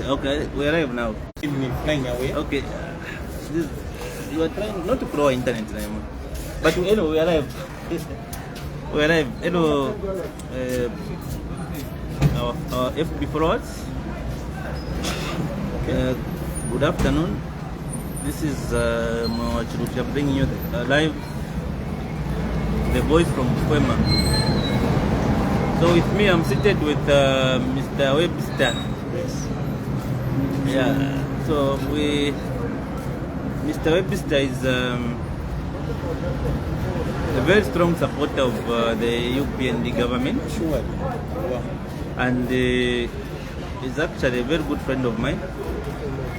Okay, we arrive now. Even flying away. Okay, you are trying not to throw internet anymore. But anyway, we arrive. We arrive. Hello, our FB followers. Good afternoon. This is Mwachirufya bringing you live the voice from Kwema. So with me, I'm seated with Mr. Webster. Yes. Yeah. So Mr. Webster is a very strong supporter of the UPND government. Sure. Wow. And is actually a very good friend of mine.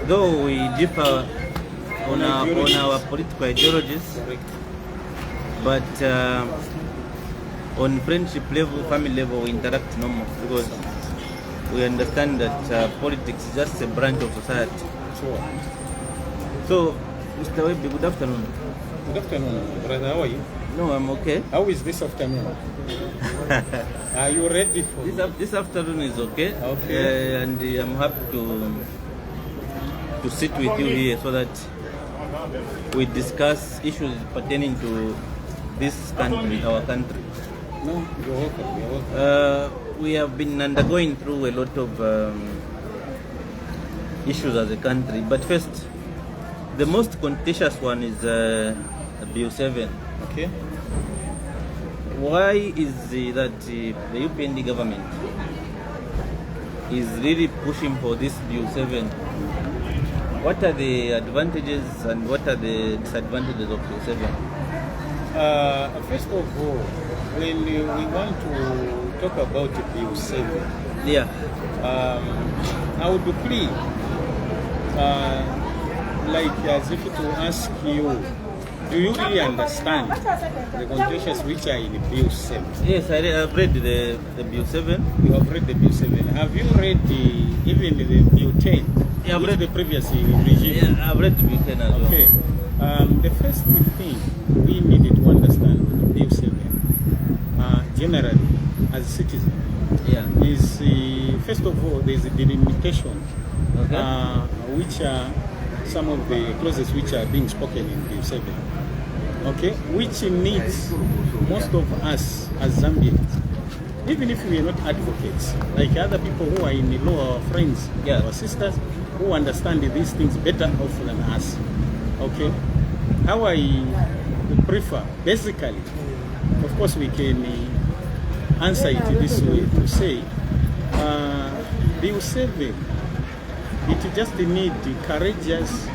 Though we differ on our political ideologies, but on friendship level, family level, we interact normal because we understand that politics is just a branch of society. Sure. So, Mr. Webby, good afternoon. Good afternoon, brother. How are you? No, I'm okay. How is this afternoon? Are you ready for This afternoon is okay. Okay. And I'm happy to sit with you here so that we discuss issues pertaining to this country, our country. No, you're welcome. You're welcome. We have been undergoing through a lot of issues as a country. But first, the most contentious one is Bill 7. Okay. Why is that the UPND government is really pushing for this Bill 7? What are the advantages and what are the disadvantages of Bill 7? First of all, when we want to talk about Bill 7, Yeah. I would plead, like as if to ask you, do you really understand the conditions which are in Bill 7? Yes, I've read the Bill 7. You have read the Bill 7. Have you read even the Bill 10? Yeah, I've read the previous regime. Yeah, I've read the Bill 10 as well. Okay. The first thing we needed to understand with Bill 7, generally, as citizens, Yeah. is first of all, there is a delimitation, Okay. which are some of the clauses which are being spoken in Bill 7. Okay, which needs most of us as Zambians, even if we are not advocates, like other people who are in the law, our friends, Yeah. our sisters, who understand these things better off than us. Okay, how I prefer, basically, of course we can answer it this way to say, Bill 7, it just need courageous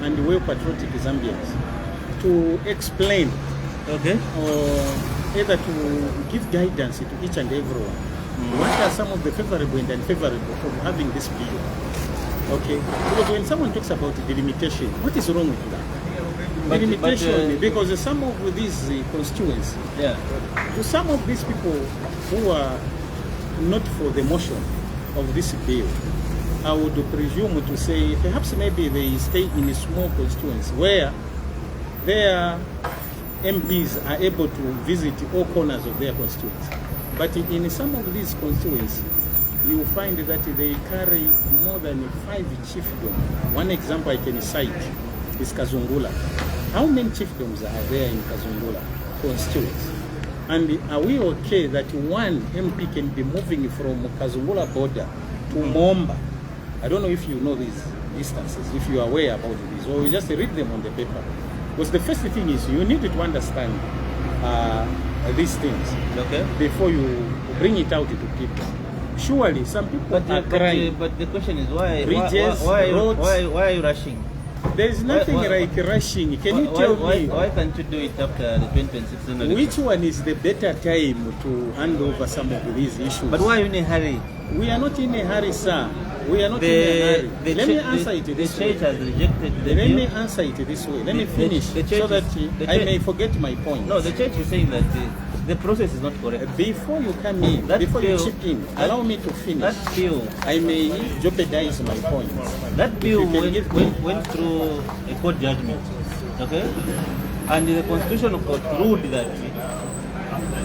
and well-patriotic Zambians to explain, Okay. or either to give guidance to each and everyone. What are some of the favorable and unfavorable of having this bill? Okay, because when someone talks about delimitation, what is wrong with that? Delimitation, because some of these constituents, Yeah. to some of these people who are not for the motion of this bill, I would presume to say perhaps maybe they stay in a small constituents where their MPs are able to visit all corners of their constituents. But in some of these constituents, you will find that they carry more than 5 chiefdoms. One example I can cite is Kazungula. How many chiefdoms are there in Kazungula constituents? And are we okay that one MP can be moving from Kazungula border to Momba? I don't know if you know these instances, if you are aware about this, or you just read them on the paper. Because the first thing is you need to understand these things, Okay. before you bring it out to people. Surely some people are crying. But the question is why? Bridges, roads. Why are you rushing? There is nothing why- like rushing. Can you tell me Why can't you do it after the 2026 election? which one is the better time to hand over some of these issues? But why are you in a hurry? We are not in a hurry, sir. We are not in a hurry. Let me answer it this The way. church has rejected the Let bill. me answer it this way. Let me The- finish the church so that is- the I church- may forget my point. No, the church is saying that the process is not correct. Before you come in, That before you bill- chip in, that- allow me to finish. That bill, I may jeopardize my point. that bill you can give me- went through a court judgment, okay? And the Constitution Court ruled that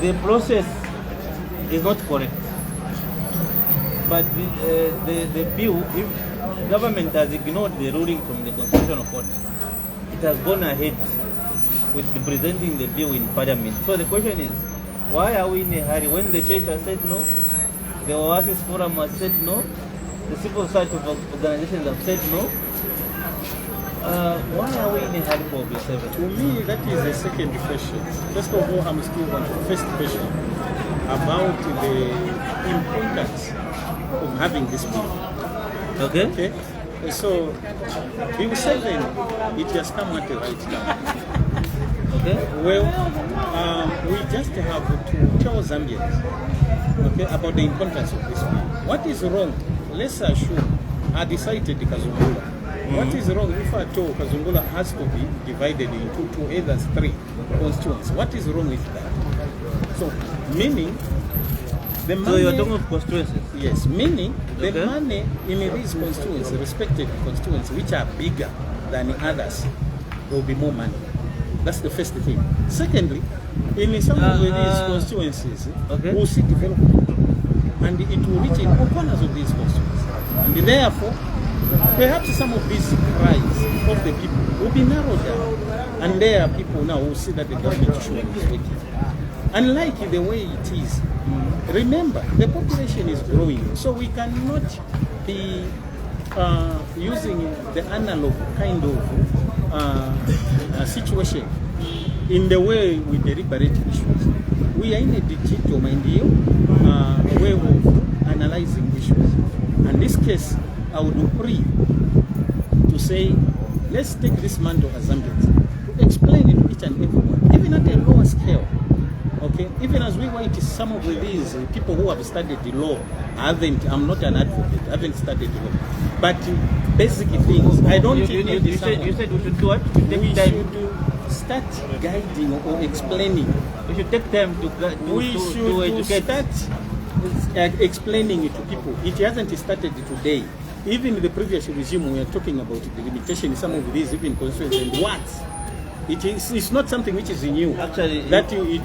the process is not correct. But the bill, government has ignored the ruling from the Constitutional Court. It has gone ahead with presenting the bill in Parliament. So the question is, why are we in a hurry? When the church has said no, the Oasis Forum has said no, the civil society organizations have said no. Why are we in a hurry for Bill 7? To me, that is the second question. First of all, I'm still on the first question about the importance of having this bill. Okay. Okay. So, Bill 7, it has come at the right time. Okay. Well, we just have to tell Zambians, okay, about the importance of this bill. What is wrong? Let's assume I decided Kazungula. What is wrong if at all Kazungula has to be divided into two, either three constituents? What is wrong with that? So, meaning the money. So you're talking of constituencies? Yes, meaning the Okay. money in these constituents, respected constituents, which are bigger than the others, there will be more money. That's the first thing. Secondly, in some of these constituencies, okay, we'll see development, and it will reach in all corners of these constituencies. And therefore, perhaps some of these cries of the people will be narrowed down, and there are people now who see that the government should is working. Unlike the way it is, remember, the population is growing, so we cannot be using the analog kind of situation in the way we deliberate issues. We are in a digital, mind you, way of analyzing issues. In this case, I would pray to say, let's take this mantle as Zambians to explain it to each and everyone, even at a lower scale. Okay, even as we wait, some of these people who have studied the law, I'm not an advocate, I haven't studied the law, but basic things, I don't think you said we should do what? We should start guiding or explaining. We should take time to educate. Start explaining it to people. It hasn't started today. Even the previous regime, we are talking about the limitation in some of these even constituencies and what. It's not something which is new. Actually, that you've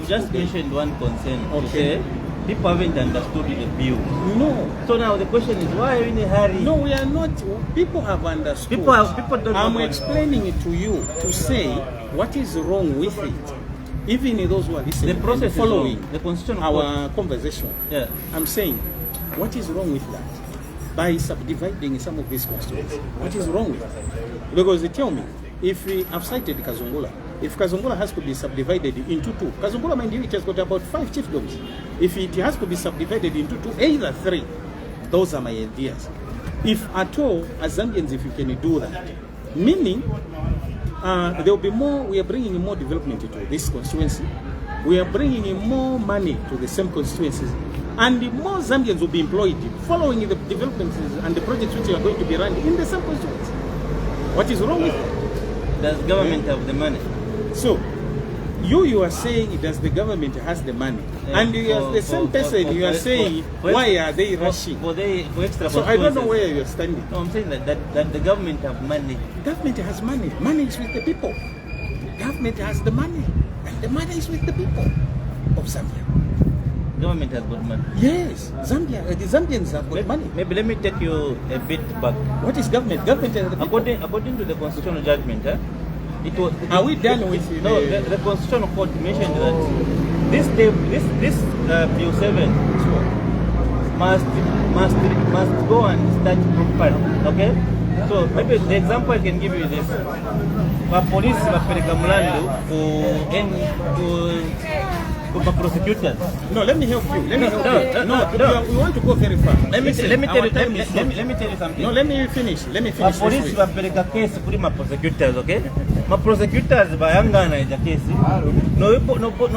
just mentioned one concern. Okay. People haven't understood the bill. No. So now the question is, why are you in a hurry? No, we are not. People have understood. People don't. I'm explaining it to you to say what is wrong with it. Even those who are listening, the process following the constitution our conversation. Yeah. I'm saying, what is wrong with that? By subdividing some of these constituencies, what is wrong with that? Because they tell me, if we have cited Kazungula, if Kazungula has to be subdivided into two, Kazungula, mind you, it has got about 5 chiefdoms. If it has to be subdivided into two, either 3, those are my ideas. If at all, as Zambians, if you can do that, meaning there will be more, we are bringing more development to this constituency, we are bringing in more money to the same constituencies, and more Zambians will be employed following the developments and the projects which are going to be run in the same constituency. What is wrong with that? Does government have the money? So, you are saying, does the government has the money? Yeah, and you are the same person, you are saying, why are they rushing? For extra. So I don't know where you are standing. No, I'm saying that the government have money. Government has money. Money is with the people. Government has the money. And the money is with the people of Zambia. Government has got money. Yes, Zambia. The Zambians have got money. Maybe let me take you a bit back. What is government? Government is the people. According to the constitutional judgment, are we done with it? No, the constitutional court mentioned that this Bill 7 must go and start properly. Okay? So maybe the example I can give you is this. Police wapeleka mlandu to prosecutors. No, let me help you. No, we want to go very far. Let me tell you something. No, let me finish. Police wapeleka case kuri prosecutors, okay? Prosecutors bayangana ija case. No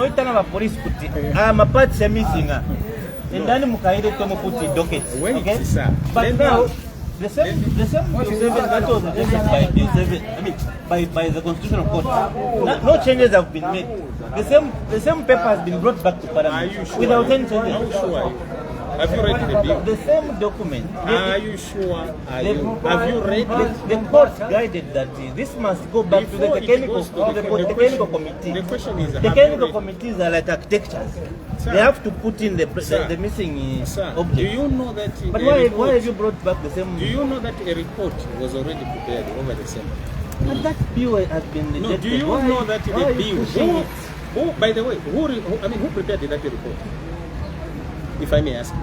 itana ba police kuti parts are missing. Ndani mukaide tomo kuti docket. Okay? But now the same Bill 7 that was rejected by Bill 7, I mean by the Constitutional Court. No changes have been made. The same paper has been brought back to Parliament without any changes. How sure are you? Have you read the bill? The same document. Are you sure? Have you read it? The court guided that this must go back to the Before it technical, goes to the technical committee. The question is, The have technical you read- committees are like architectures. Sir. They have to put in the Sir. missing Sir, object. do you know that? But a why report- have you brought back the same? Do you know that a report was already prepared over the same? But that bill has been rejected. No, do you Why- know that the why are you bill? pushing it? By the way, who prepared that report? If I may ask you.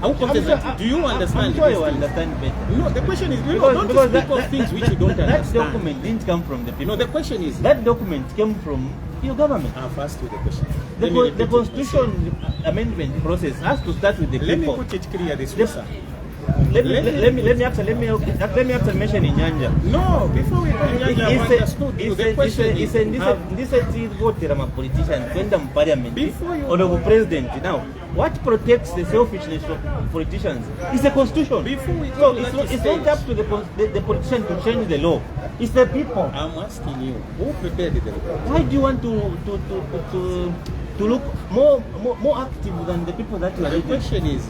How confident? Do you understand? I'm sure these you things? understand better. No, the question is, Because don't that- speak of that- things that- which you don't that understand. document didn't come from the people. No, the question is, That document came from your government. I've asked you the question. The, Let me repeat the it. constitution amendment process has to start with the Let me people. put it clear this way, sir. Let me actually mention in Nyanja. No, before we go to Nyanja, I've understood you. The question is, ndisevotera mapoliticians kwenda mu parliament Before you- honorable president. Now what protects the selfishness of politicians is the constitution. Before we go So to it's that not stage- up to the politician to change the law. It's the people. I'm asking you, who prepared the report? Why do you want to look more active than the people that you are The leading? question is,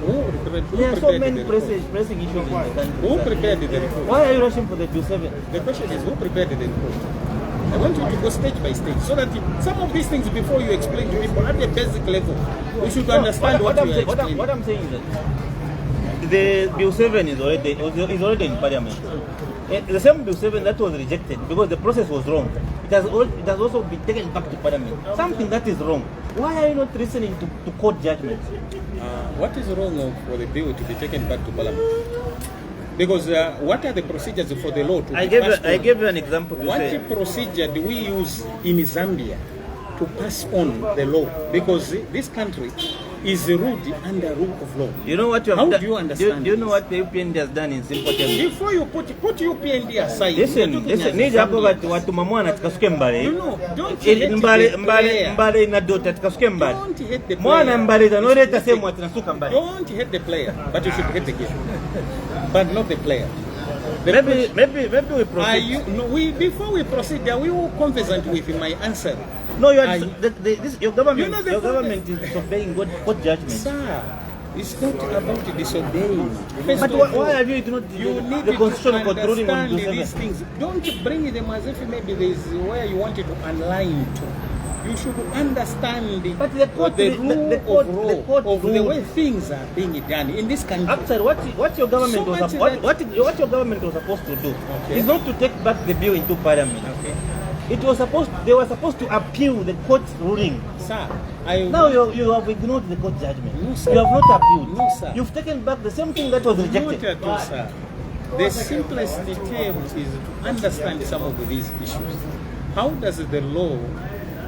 who prepared There are so many the report? pressing issues in the country. Who prepared the report? Why are you rushing for the Bill 7? The question is, who prepared the report? I want you to go stage by stage so that some of these things, before you explain to people at the basic level, you should understand what you are explaining. What I'm saying is that the Bill 7 is already in Parliament. The same Bill 7 that was rejected because the process was wrong. It has also been taken back to Parliament. Something that is wrong. Why are you not listening to court judgments? What is wrong for the bill to be taken back to Parliament? Because what are the procedures for the law to I be passed gave on? you an example to What say. procedure do we use in Zambia to pass on the law? Because this country is ruled under rule of law. You know what you have How done? do you understand Do you know this? what the UPND has done in simple terms? Before you put UPND aside, Listen, you're talking as nije hapo Zambians. watuma mwana tikasuke mbale. You know, don't hate mbale the mbale player. mbale na dota tikasuke mbale. Don't hate the Mwana player. mbale zanoreta semu atinasuka mbale. Don't hate the player, but you should hate the game, but not the player. Maybe we Are proceed. you? No, before we proceed, are we all conversant with my answer? No, you are, Are you- your government. You know the Your problem- government is disobeying court judgment. Sir, it's not about disobeying. First But of why all, have you not you need the to constitutional court ruling on understand Bill 7? these things. Don't bring them as if maybe there is where you want it to align to. You should understand But the court- the the rule court- of law, the court of the ruled. way things are being done in this country. Actually, what your government So was much what your government was supposed to do Okay. is not to take back the bill into Parliament. Okay. They were supposed to appeal the court ruling. Sir, Now you have ignored the court judgment. No, sir. You have not appealed. No, sir. You've taken back the same thing that was Not rejected. at all, sir. The simplest term is to understand some of these issues. How does the law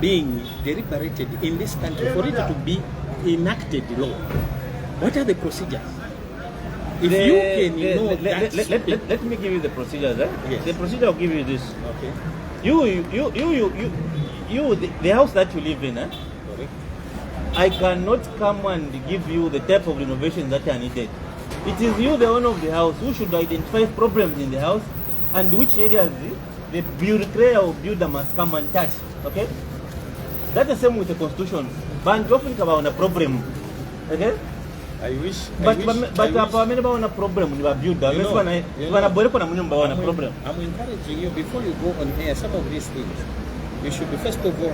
being deliberated in this country for it to be enacted law? What are the procedures? If you can know that, let me give you the procedures. Yes. The procedure will give you this. okay. The house that you live in, Correct. I cannot come and give you the type of renovations that are needed. It is you, the owner of the house, who should identify problems in the house and which areas the builder or builder must come and touch. Okay? That's the same with the constitution. But often about a problem. Okay? I wish. But hapa mimi baona problem ni builder. You know, Wana boreko na mnyumba wana problem. I'm encouraging you before you go on air. Some of these things, you should first of all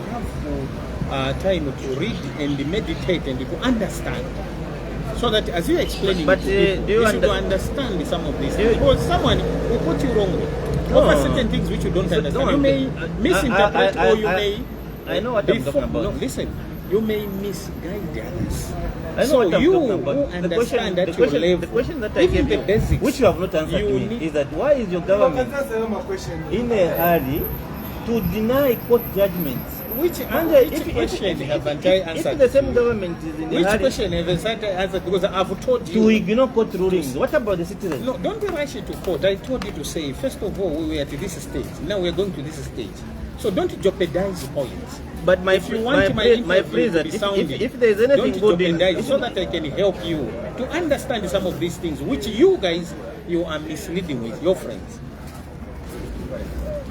have time to read and meditate and to understand. So that as you're explaining, But, to people, do you should understand some of these Do you- things. Because someone will put you wrongly. No. Over certain things which you don't So, understand. no, You may I- misinterpret I- or you I- may... I know what I'm talking about. No, listen. You may misguide others. I know So what I'm you talking about. who understand that your level, the question that I even gave the you, basics, which you have not answered you to me, need- is that why is your government in a hurry to deny court judgments? Which question haven't I if answered? the same government is in a Which hurry question haven't I answered? Because I've told to you. ignore court rulings, what about the citizens? No, don't rush it to court. I told you to say, first of all, we were at this stage. Now we're going to this stage. So don't jeopardize points. But my If you want my plea is to that be sounding, if there is anything don't good in jeopardize so that I can help you to understand some of these things, which you guys, you are misleading with your friends.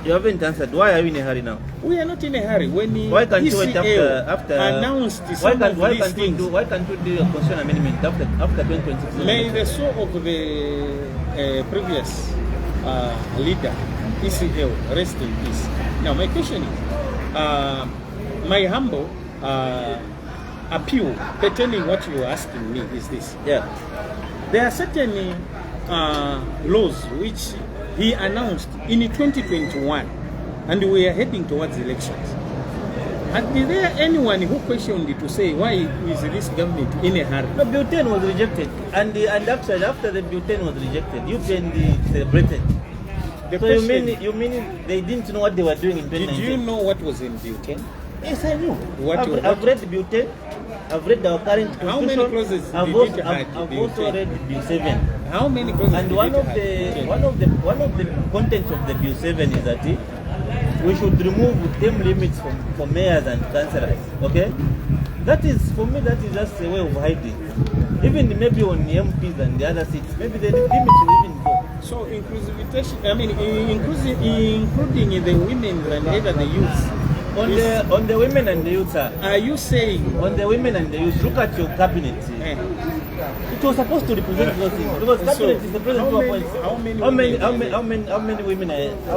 You haven't answered. Why are you in a hurry now? We are not in a hurry. When the Why can't you wait after announced why some of these can't things, why can't you do a constitutional amendment after 2026? may the soul of the previous leader, ECL, rest in peace. Now my question is, my humble appeal pertaining what you are asking me is this. Yeah. There are certain laws which he announced in 2021, and we are heading towards elections. And is there anyone who questioned it to say, why is this government in a hurry? No, Bill 10 was rejected, and actually after the Bill 10 was rejected, UPND celebrated. So you mean they didn't know what they were doing in 2019? Did you know what was in Bill 10? Yes, I knew. I've read Bill 10. I've read our current constitution. How many clauses I've also read Bill 7. How many clauses? And one of the contents of the Bill 7 is that we should remove term limits for mayors and councillors. Okay, that is, for me, that is just a way of hiding. Even maybe on the MPs and the other seats, maybe the limits will even go. So inclusivity, I mean, including the women and either the youth. On the women and the youth, sir. Are you saying on the women and the youth? Look at your cabinet. It was supposed to represent those things because cabinet is the president who appoints. How many women?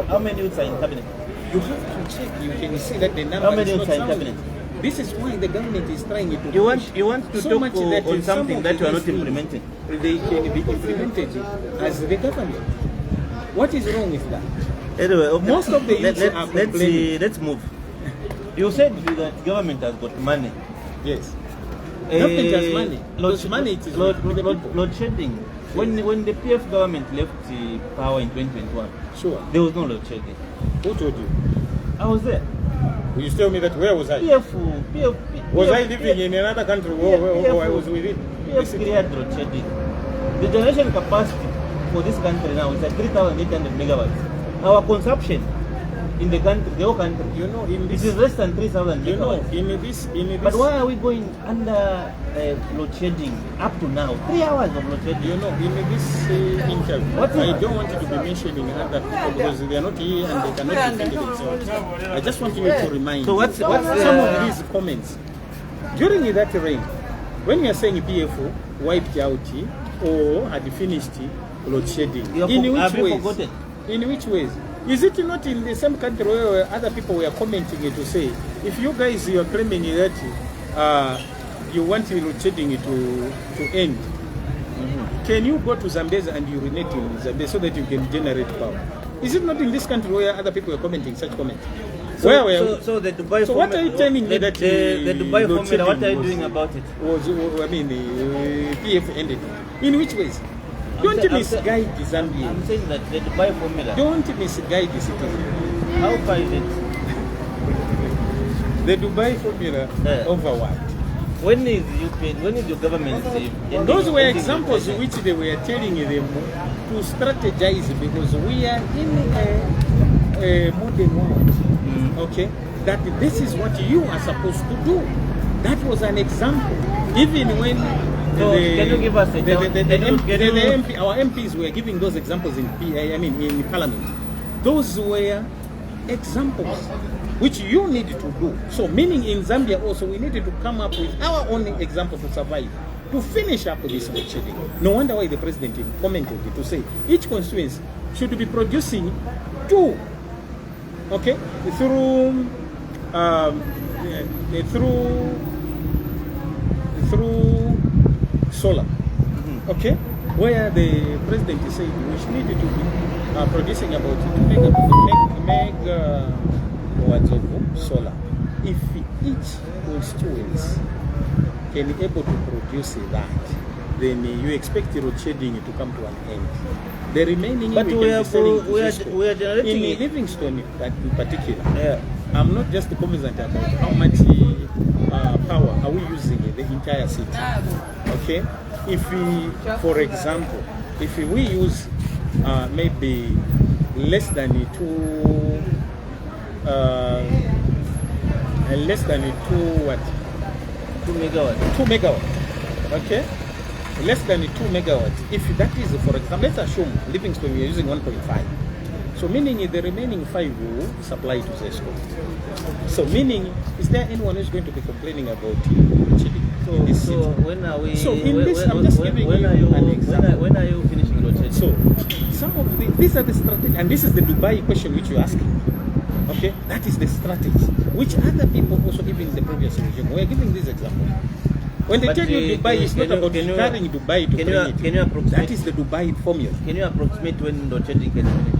How many youths are in cabinet? You have to check. You can see that the number. How many is youths not are in cabinet? This is why the government is trying to. You want to so talk on something that you are not implementing. They can be implemented as the government. What is wrong with that? Anyway, okay. Most of the youths are complaining. Let's move. You said that government has got money. Yes. Government has money. Load shedding. When the PF government left power in 2021, sure, there was no load shedding. Who told you? I was there. Will you tell me that? Where was I? Was I living in another country where I was with it? PF cleared load shedding. The generation capacity for this country now is at 3,800 megawatts. Our consumption in the country, the whole country, it is less than 3,000 megawatts. In this. But why are we going under load shedding up to now? 3 hours of load shedding. In this interview, I don't want you to be mentioning other people because they are not here and they cannot defend themselves. I just want you to remind. So what's some of these comments during that reign, when you are saying PFO wiped out or had finished load shedding, in which ways? Is it not in the same country where other people were commenting to say, if you guys you are claiming that you want load shedding to end, can you go to Zambezi and urinate in Zambezi so that you can generate power? Is it not in this country where other people are commenting such comments? So the Dubai so what are you telling me that the Dubai formula? What are you doing about it? The PF ended. In which ways? Don't misguide the Zambians. I'm saying that the Dubai formula. Don't misguide the citizens. How far is it? The Dubai formula over what? When is your government? Those were examples which they were telling them to strategize because we are in a modern world. Okay, that this is what you are supposed to do. That was an example. Even when can you give us our MPs were giving those examples in Parliament. Those were examples which you need to do. So meaning in Zambia also we needed to come up with our own example to survive, to finish up this load shedding. No wonder why the president commented to say each constituency should be producing 2, okay, through solar, okay, where the president said we needed to be producing about 2 megawatts of solar. If each constituency can be able to produce that, then you expect load shedding to come to an end. The remaining, but we are generating in Livingstone in particular. Yeah. I'm not just cognizant about how much power are we using in the entire city. Okay, if we, for example, if we use maybe less than 2 megawatts. 2 megawatts. Okay, less than 2 megawatts. If that is, for example, let's assume Livingstone we are using 1.5. So meaning the remaining 5 will supply to ZESCO. So meaning, is there anyone who's going to be complaining about cheating? So when are we? So in this, I'm just giving you an example. When are you finishing load shedding? So some of these are the strategy, and this is the Dubai question which you're asking. Okay, that is the strategy which other people also, even in the previous regime, were giving this example. When they tell you Dubai, it's not about carrying Dubai to bring it. Can you approximate? That is the Dubai formula. Can you approximate when load shedding can finish?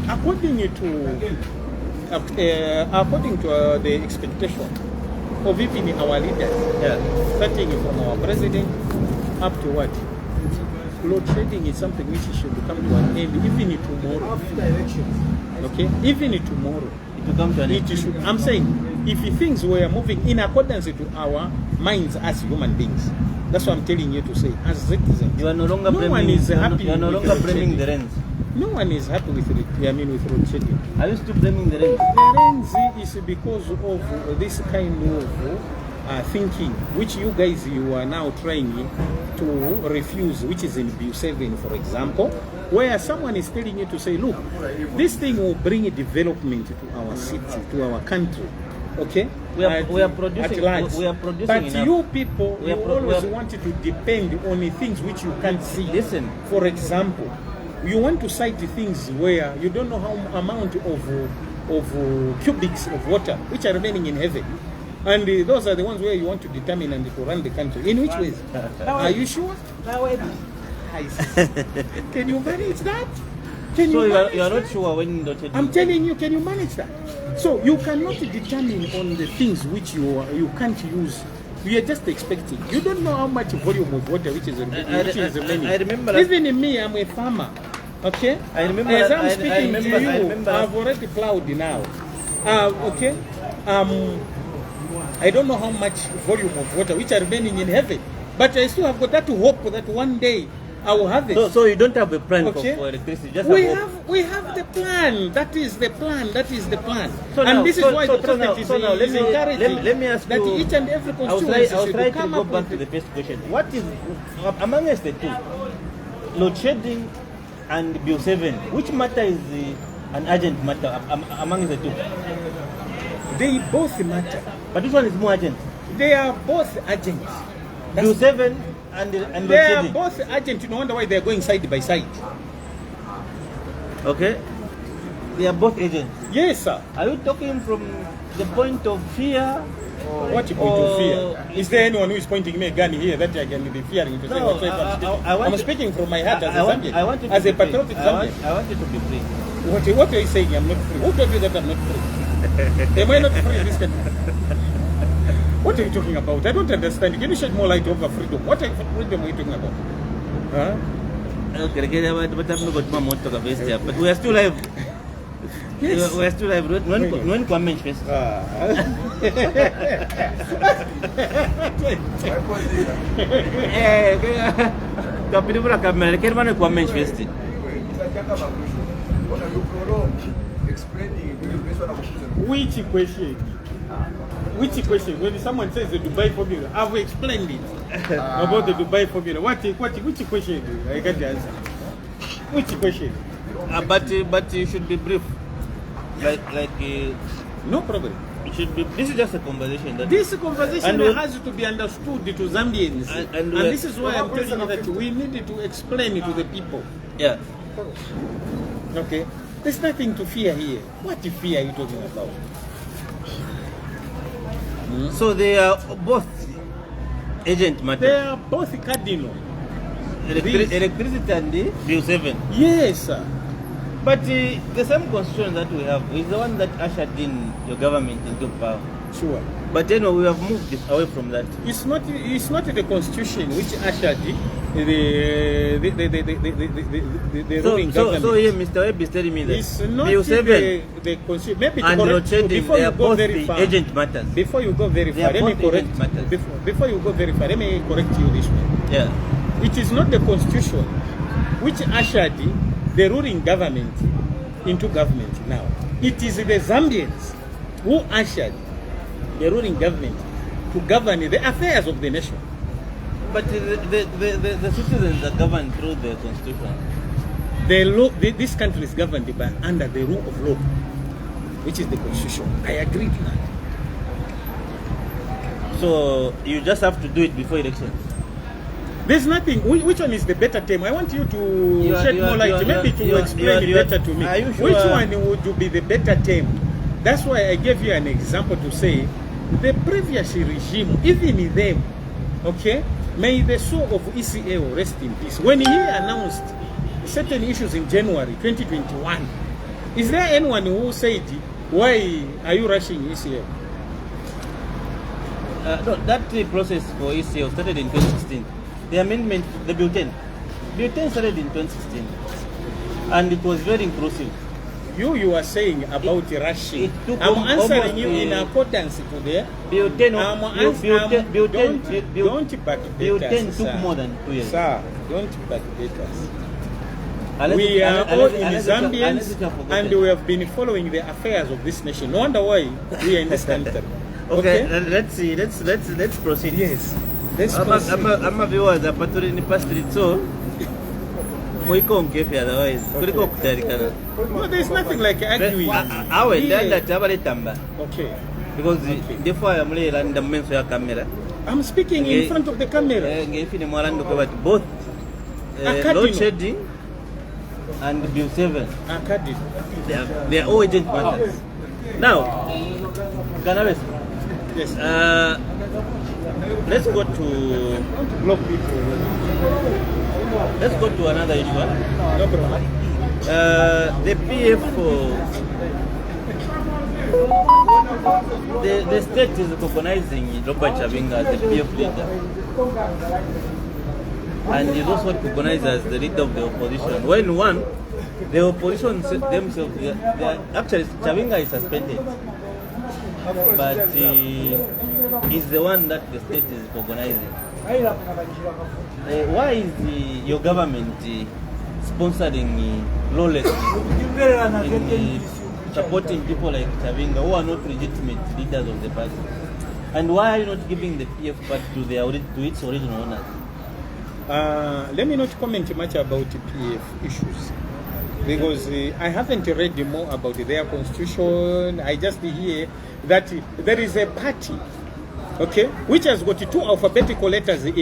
According to the expectation of even our leaders, starting from our president up to what? Load shedding is something which should come to an end even tomorrow. Okay? Even tomorrow. It will come to an end. I'm saying, if things were moving in accordance to our minds as human beings, that's what I'm telling you to say, as citizens. You are no longer no one is happy. You are no longer blaming the rents. No one is happy with it. I mean, with road shedding. Are you still blaming the rents? The rents is because of this kind of thinking, which you guys are now trying to refuse, which is in Bill 7, for example, where someone is telling you to say, look, this thing will bring development to our city, to our country. Okay? We are producing but enough. You people, you always want to depend on the things which you can't see. Listen. For example, you want to cite things where you don't know how amount of cubics of water which are remaining in heaven. And those are the ones where you want to determine and to run the country. In which ways? Are you sure? Can you manage that? You are not sure when I'm telling you, can you manage that? So you cannot determine on the things which you can't use. We are just expecting. You don't know how much volume of water which is remaining. I remember. Even me, I'm a farmer. Okay? I remember. As I'm speaking to you, I remember. I've already plowed now. Okay? I don't know how much volume of water which are remaining in heaven. But I still have got that hope that one day I will have it. So you don't have a plan for electricity? Just we have the plan. That is the plan. That is the plan. So and now, this is why the Prophet is encouraging let me ask that you, each and every constituency I'll try should to come go up back with to the first question. What is, amongst the two, load shedding and Bill 7, which matter is an urgent matter amongst the two? They both matter. But which one is more urgent? They are both urgent. Bill 7 and they are both urgent. No wonder why they are going side by side. Okay? They are both agents. Yes, sir. Are you talking from the point of fear? What point of fear? Is there anyone who is pointing me a gun here that I can be fearing to say whatsoever? I'm speaking from my heart as a Zambian, as a patriotic Zambian. I want you to be free. What are you saying? I'm not free. Who told you that I'm not free? Am I not free in this country? What are you talking about? I don't understand. Can you shed more light over freedom? What freedom are you talking about? Huh? Okay, but we are still live. Yes. We are still live. When comment first. Which question? Which question? When someone says the Dubai formula, I've explained it about the Dubai formula. Which question? I got the answer. Which question? But you should be brief. No problem. It should be. This is just a conversation. This conversation has to be understood to Zambians, and this is why I'm telling you that we need to explain it to the people. Yeah. Okay. There's nothing to fear here. What fear are you talking about? So they are both agent matter. They are both cardinal. Electricity and the Bill 7. Yes, sir. But the same constitution that we have is the one that ushered in your government into power. Sure. But then we have moved away from that. It's not the constitution which ushered the ruling government. So here Mr. Webb is telling me that it's not Bill 7 the constitution. Maybe and load shedding, they are both the agent matters. Before you go very far, let me correct. Before you go very far, let me correct you this way. Yeah. It is not the constitution which ushered the ruling government into government now. It is the Zambians who ushered the ruling government to govern the affairs of the nation. But the citizens are governed through the constitution. the law, this country is governed by under the rule of law, which is the constitution. I agree to that. So you just have to do it before elections. There's nothing. Which one is the better term? I want you to shed more light, maybe to explain it better to me. Sure? Which one would be the better term? That's why I gave you an example to say the previous regime, even them, okay, may the soul of ECL rest in peace. When he announced certain issues in January 2021, is there anyone who said, why are you rushing ECL? No, that process for ECL started in 2016. The amendment, the Bill 10. Bill 10 started in 2016. And it was very inclusive. You are saying about rushing. I'm answering you in accordance to the Bill 10. Don't backdate Bill 10 us, took sir. more than 2 years. Sir, don't backdate us. We are all in Zambians, and we have been following the affairs of this nation. No wonder why we are in this country. Okay, let's see. Let's proceed. Yes. Let's proceed. I'm a viewer that in the past so otherwise. No, there's nothing like arguing. Okay. Because therefore I'm the camera. I'm speaking in front of the camera. Both load shedding and Bill 7. They are all agent matters. Now, yes. Let's go to block people. Let's go to another issue. No problem. The PF, the state is recognizing Robert Chavinga as the PF leader, and is also recognized as the leader of the opposition. When the opposition themselves, actually Chavinga is suspended, but he's the one that the state is recognizing. Why is your government sponsoring lawlessness in supporting people like Chavinga who are not legitimate leaders of the party? And why are you not giving the PF party to its original owners? Let me not comment much about PF issues, because I haven't read more about their constitution. I just hear that there is a party, okay, which has got two alphabetical letters which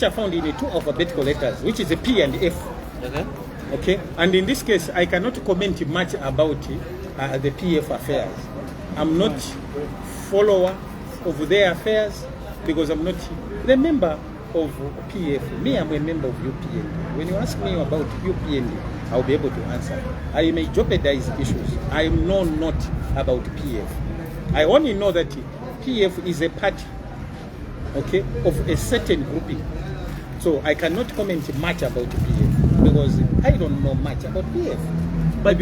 are found in two alphabetical letters, which is a P and F. Okay. Okay, and in this case, I cannot comment much about the PF affairs. I'm not follower of their affairs because I'm not the member of PF. Me, I'm a member of UPND. When you ask me about UPND, I'll be able to answer. I may jeopardize issues. I know not about PF. I only know that PF is a party, okay, of a certain grouping. So I cannot comment much about PF because I don't know much about PF. But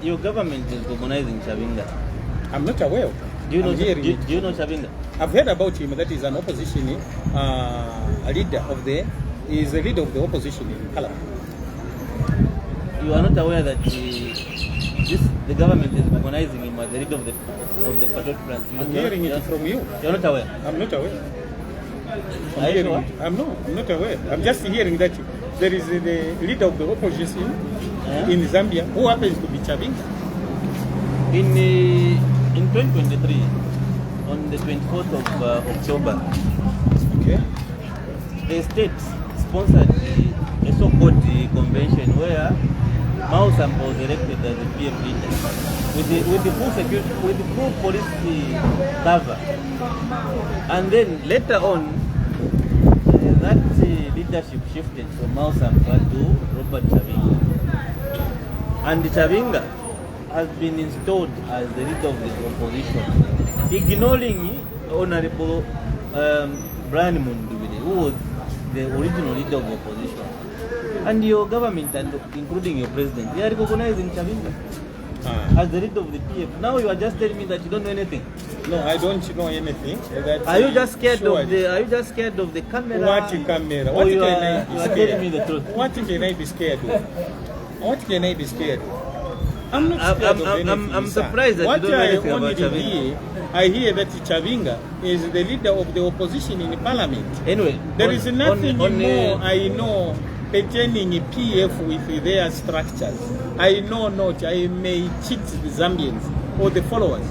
your government is recognizing Chavinga. I'm not aware of that. Do you know Chavinga? I've heard about him. That is an opposition leader of the opposition in Parliament. You are not aware that the government is recognizing him as the leader of the Patriot Front? I'm hearing it from you. You're not aware? I'm not aware. I'm not aware. I'm just hearing that there is the leader of the opposition in Zambia who happens to be Chavinga. In 2023, on the 24th of October, okay, the state sponsored a so-called convention where Mao Sampo was elected as the PF leader with the full security, with the full police cover. And then later on, that leadership shifted from Mao Sampo to Robert Chavinga. And Chavinga has been installed as the leader of the opposition, ignoring Honorable Brian Mundubile, who was the original leader of the opposition. And your government, and including your president, they are recognizing Chavinga as the leader of the PF. Now you are just telling me that you don't know anything. No, I don't know anything. Are you just scared of the? Are you just scared of the camera? What camera? What can I be scared? Telling me the truth. What can I be scared of? What can I be scared of? I'm not scared of anything. I'm surprised that you don't know anything about Chavinga. I hear that Chavinga is the leader of the opposition in parliament. Anyway, There is nothing more I know pertaining PF with their structures. I know not. I may cheat the Zambians or the followers.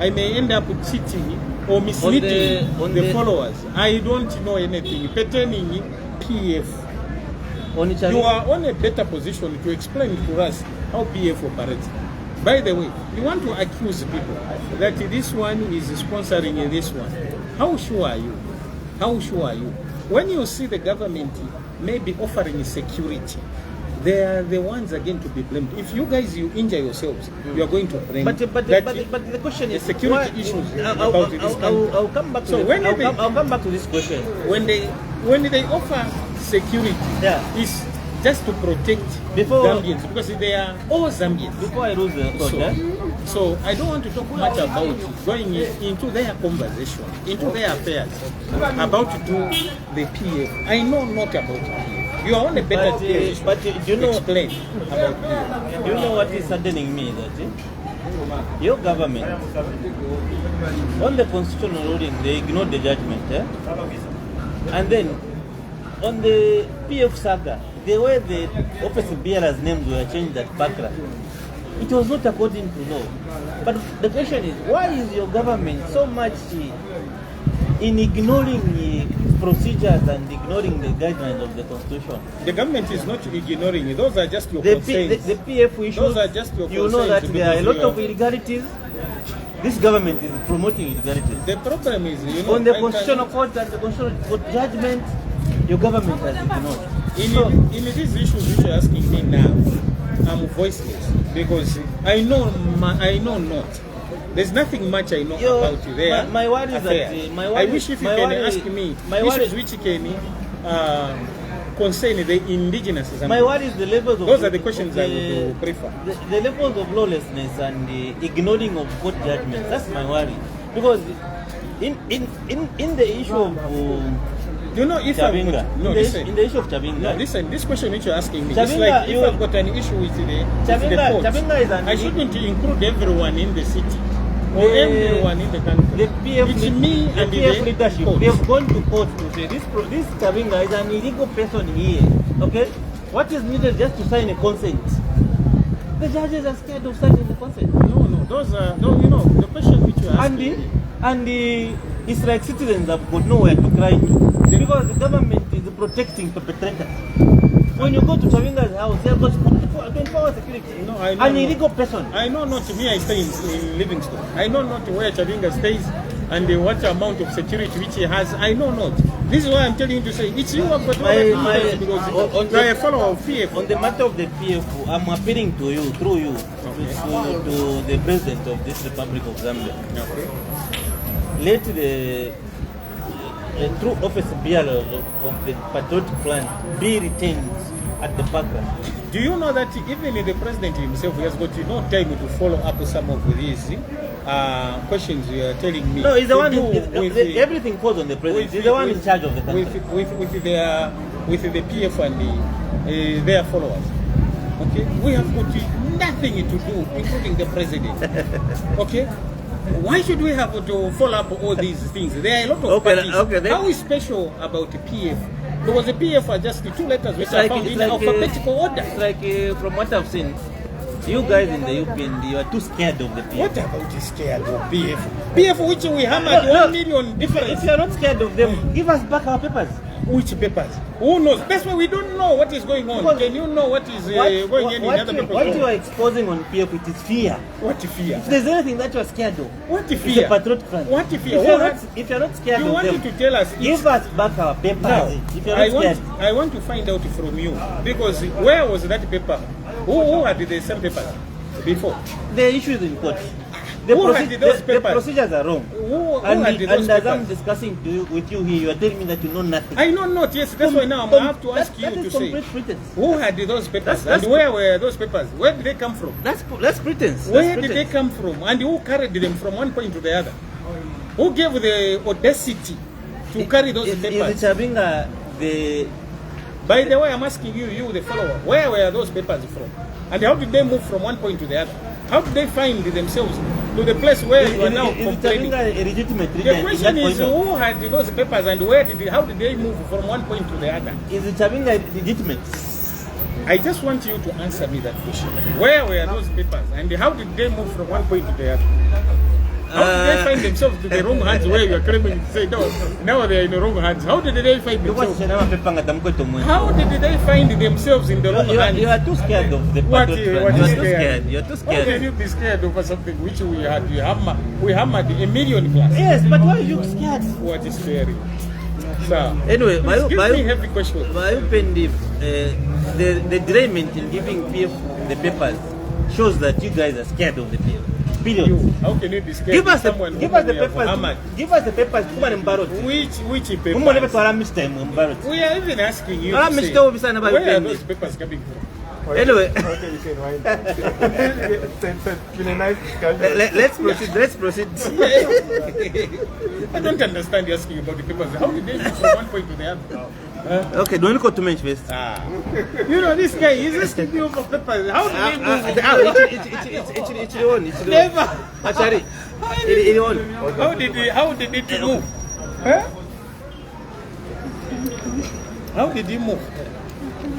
I may end up cheating or misleading the followers. I don't know anything pertaining PF. You are on a better position to explain to us how PF operates. By the way, you want to accuse people that this one is sponsoring this one. How sure are you? How sure are you? When you see the government maybe offering security, they are the ones again to be blamed. If you guys you injure yourselves, you are going to blame. But the question is security issues about this country. I'll come back. So I'll come back to this question. When they offer security, it's just to protect Zambians because they are all Zambians. Before I lose the thought, so I don't want to talk much about going into their conversation, into their affairs, about to do the PF. I know not about PF. You are on a better position. But do you know explain about PF? Do you know what is saddening me? That your government, on the constitutional ruling, they ignored the judgment, and then on the PF saga, the way the office bearers' names were changed at Bakra, it was not according to law. But the question is, why is your government so much in ignoring procedures and ignoring the guidelines of the constitution? The government is not ignoring it. Those are just your concerns. The PF issues, those are just your you know that there are a lot of illegalities. This government is promoting illegalities. The problem is, on the constitutional court and the constitutional court judgment, your government has ignored. In these issues which you're asking me now, I'm voiceless because I know not. There's nothing much I know about you there. My worry is that I wish if you can ask me issues which can concern the indigenous Zambians. My worry is the levels of... Those are the questions I would prefer. The levels of lawlessness and the ignoring of court judgments, that's my worry. Because in the issue of... if Chavinga, in the issue of Chavinga. No, listen, this question which you're asking me, Chavinga, it's like if I've got an issue with the court, Chavinga is I shouldn't include everyone in the city or everyone in the country. The PF, it's me and the PF leadership, they have gone to court to say this Chavinga is an illegal person here. Okay? What is needed just to sign a consent? The judges are scared of signing the consent. No, those are, the question which you're asking. And it's like citizens have got nowhere to cry to. Because the government is protecting perpetrators. When you go to Chavinga's house, they have got 24-hour security. No, I know an illegal person. I know not me, I stay in Livingstone. I know not where Chavinga stays and what amount of security which he has. I know not. This is why I'm telling you to say, it's you who have got because you are a follower of PF. On the matter of the PF, I'm appealing to you, through you, to the president of this Republic of Zambia. Okay. Let the true office bearer of the patriotic plan be retained at the background. Do you know that even the president himself has got no time to follow up some of these questions you are telling me? No, he's the one. Everything falls on the president. He's the one in charge of the country. With the PF and their followers. Okay, we have got nothing to do, including the president. Okay. Why should we have to follow up all these things? There are a lot of parties. How is special about the PF? Because the PF are just the two letters which are found in alphabetical order. It's like from what I've seen, you guys in the UPND, you are too scared of the PF. What about scared of PF? PF which we hammered 1 million different. If you are not scared of them, give us back our papers. Which papers? Who knows? That's why we don't know what is going on. Because can you know what is going on in other people's What you are exposing on PF, it is fear. What fear? If there's anything that you are scared of, what fear? It's a patriotic plan. What fear? If you're not scared you of wanted them, to tell us give us back our papers. Now, if you're not scared. I want to find out from you, because where was that paper? Who had the same papers before? The issue is in court. The procedures are wrong. As I'm discussing with you here, you are telling me that you know nothing. I know not, yes. That's why now I have to ask you to say, who had those papers? And where were those papers? Where did they come from? That's pretense. Where did they come from? And who carried them from one point to the other? Who gave the audacity to carry those papers? By the way, I'm asking you the follower, where were those papers from? And how did they move from one point to the other? How did they find themselves to the place where you are now Is complaining. Chavinga a legitimate The leader? question is who had those papers and how did they move from one point to the other? Is Chavinga legitimate? I just want you to answer me that question. Where were those papers and how did they move from one point to the other? How did they find themselves to the wrong hands where you are claiming to say, no, now they are in the wrong hands? How did they find themselves? How did they find themselves in the wrong hands? You are too scared of the What part. you You are are too scared? scared. You are too How scared. can you be scared over something which we hammered a million plus? Yes, but why are you scared? What is scary? Sir, Anyway, give me heavy question. my UPND, the derailment in giving PF the papers shows that you guys are scared of the PF. Period. How can you be scared? Give us the someone give us the whom you have papers. hammered? Give us the papers. Come on, embarrass. Which Come on, papers? embarrass. We are even asking you Alam to say, Mr. Obisana by where are UPND. those papers coming from? Anyway, Okay, you can wind up. It's been a nice discussion. let's proceed. Let's proceed. I don't understand you asking about the papers. How did they move from one point to the other? Okay, don't go to mention first. You know, this guy, he's asking me over papers. How did they move? It's on. Never. Actually, it's on. How did it move? Huh? How did he move?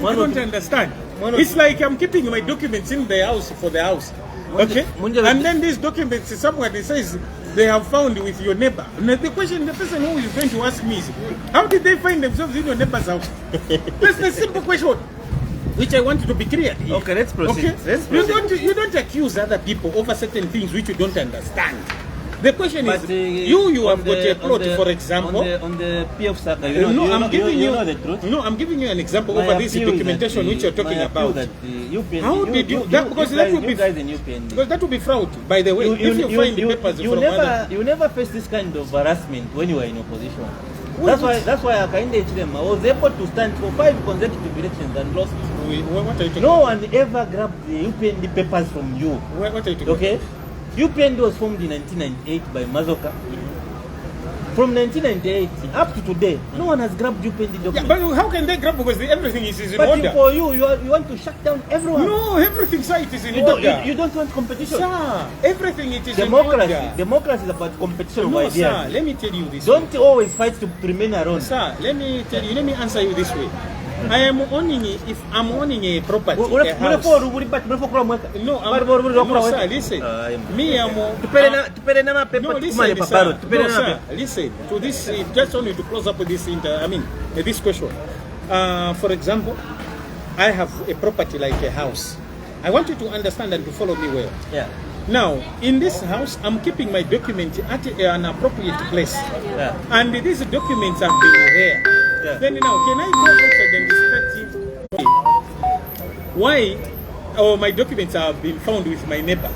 I don't understand. It's like I'm keeping my documents in the house for the house. Okay? And then these documents, somewhere it says they have found with your neighbor. And the question, the person who is going to ask me is, how did they find themselves in your neighbor's house? That's the simple question, which I want to be clear here. Okay, let's proceed. Okay? Let's proceed. You don't accuse other people over certain things which you don't understand. The question But, is, you have got a plot, for example. On the PF saga, I'm giving you know the truth. No, I'm giving you an example My over this appeal is documentation that which you're talking my appeal about. that the UPND, How did you? Because that would be guys in UPND. because that would be fraud. By the way, if you find the papers from other, you never face this kind of harassment when you are in opposition. That's why I kind of them. I was able to stand for 5 consecutive elections and lost. what are you talking No about? one ever grabbed the UPND papers from you. What are you talking Okay? UPND was formed in 1998 by Mazoka. From 1998 up to today, no one has grabbed UPND about? Yeah, documents. but how can they grab because everything is in But order? for you want to shut down everyone. No, everything site is in You order. you don't want competition. Sir, everything it is Democracy. in order. Democracy is about competition of No, ideas. sir, let me tell you this. Don't always fight to remain around. Sir, let me tell you. Let me answer you this way. I am owning if I'm owning a property, a house. No, sir, listen. Me, I'm. Listen to this. Just only to close up with this. This question. For example, I have a property like a house. I want you to understand and to follow me well. Yeah. Now, in this house, I'm keeping my document at an appropriate place, and these documents have been there. Yeah. Then now, can I go outside and inspect why my documents have been found with my neighbor?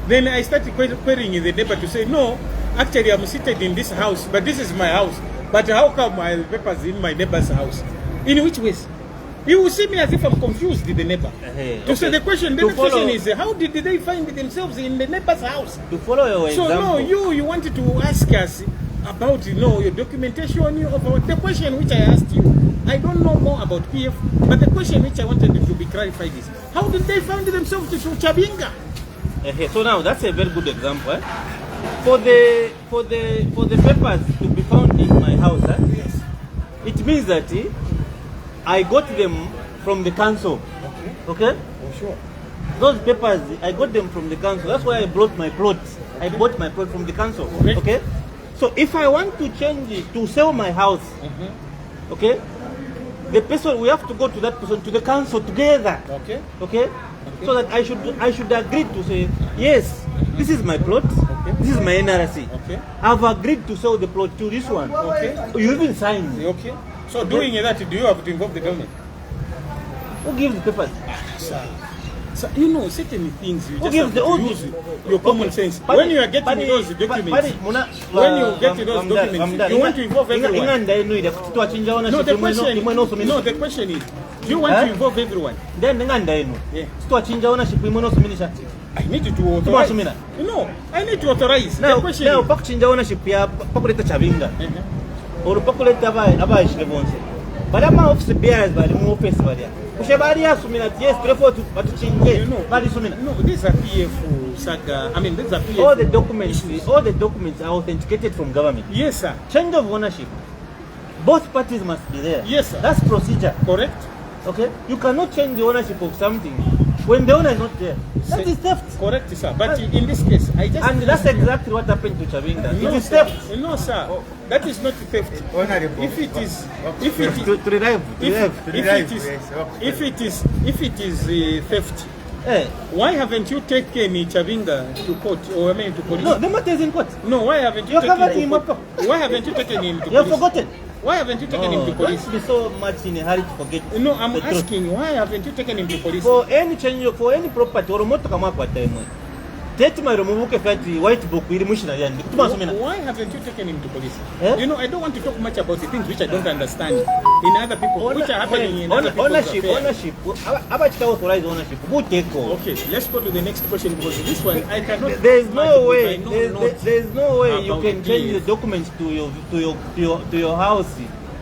Then I started querying the neighbor to say, no, actually I'm seated in this house, but this is my house. But how come my papers in my neighbor's house? In which ways? You will see me as if I'm confused with the neighbor. To say the question, the question is, how did they find themselves in the neighbor's house? To follow your So example. no, you wanted to ask us about your documentation about the question which I asked you. I don't know more about PF, but the question which I wanted to be clarified is, how did they find themselves to Chavinga? So now that's a very good example. For the papers to be found in my house, Yes. it means that I got them from the council. Okay? Oh, sure. Those papers, I got them from the council. That's why I bought my plot. I bought my plot from the council. Okay? So if I want to change it, to sell my house, okay, the person, we have to go to that person, to the council together. Okay? So that I should agree to say, yes, this is my plot, this is my NRC. I've agreed to sell the plot to this one. You even signed. Okay. So doing that, do you have to involve the government? Who gives the papers? So, you know, certain things you just gives have to use your common sense. When you are getting those documents, when you get those documents, you want to involve everyone. No, the question is, do you want to involve everyone? Yeah. I need you to authorize. No, I need to authorize. Now, The question now, is, pakuchinja ownership ya pakuleta Chavinga. Or pakuleta abaishile bonse. But I'm office bearers bali mu office bali. Ushabari asumina yes, therefore to You know, Bari sumina. no, these are PF saga. I mean, these are PF. All the documents are authenticated from government. Yes, sir. Change of ownership. Both parties must be there. Yes, sir. That's procedure. Correct. Okay? You cannot change the ownership of something when the owner is not there. That is theft. Correct, sir. But in this case, And that's exactly what happened to Chavinga. No, It is sir. theft. No, sir. That is not theft. Honorable. If it is, To relive. if it is theft, Eh. why haven't you taken Chavinga to court, or I mean to police? No, the matter is in court. No, why haven't you You're taken covering him him to up. Why haven't you taken him to You have police? forgotten. Why haven't you taken him to police? Don't be so much in a hurry to forget. No, I'm the truth. asking, why haven't you taken him to police? For any change, for any property, or moto kama kwa time. Tete my removuke fati white book ili mushina yani. Kutuma sumina. Why haven't you taken him to police? Eh? You know, I don't want to talk much about the things which I don't understand in other people, which are happening in other people's Ownership. affairs. Abachika authorize ownership. Who take over? Okay, let's go to the next question because this one I cannot. There is no I way. know There is no way you about can change the this. documents to your house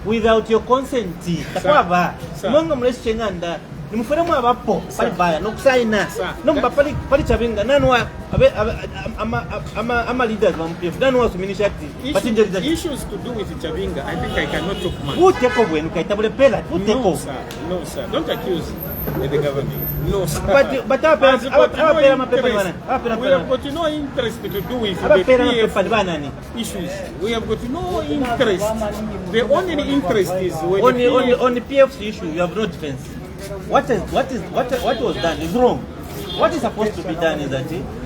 without your consent. Takwaba. Sir. Monga mlesi chenganda. Nimufuremu abapo pali baya nokusaina. Sir. Nomba pali Chavinga nanwa ama leaders wa MPF nanwa suminisha ati. Issues to do with Chavinga, I think I cannot talk much. Who take over when ukaitabule pela? Who take No, over? sir. No, sir. Don't accuse the government. No, sir. But our Has got no parents, we have got no interest to do with the parents PF issues. We have got no interest. The only interest is when the PF on the PF's issue, you have no defense. What was done is wrong. What is supposed to be done is that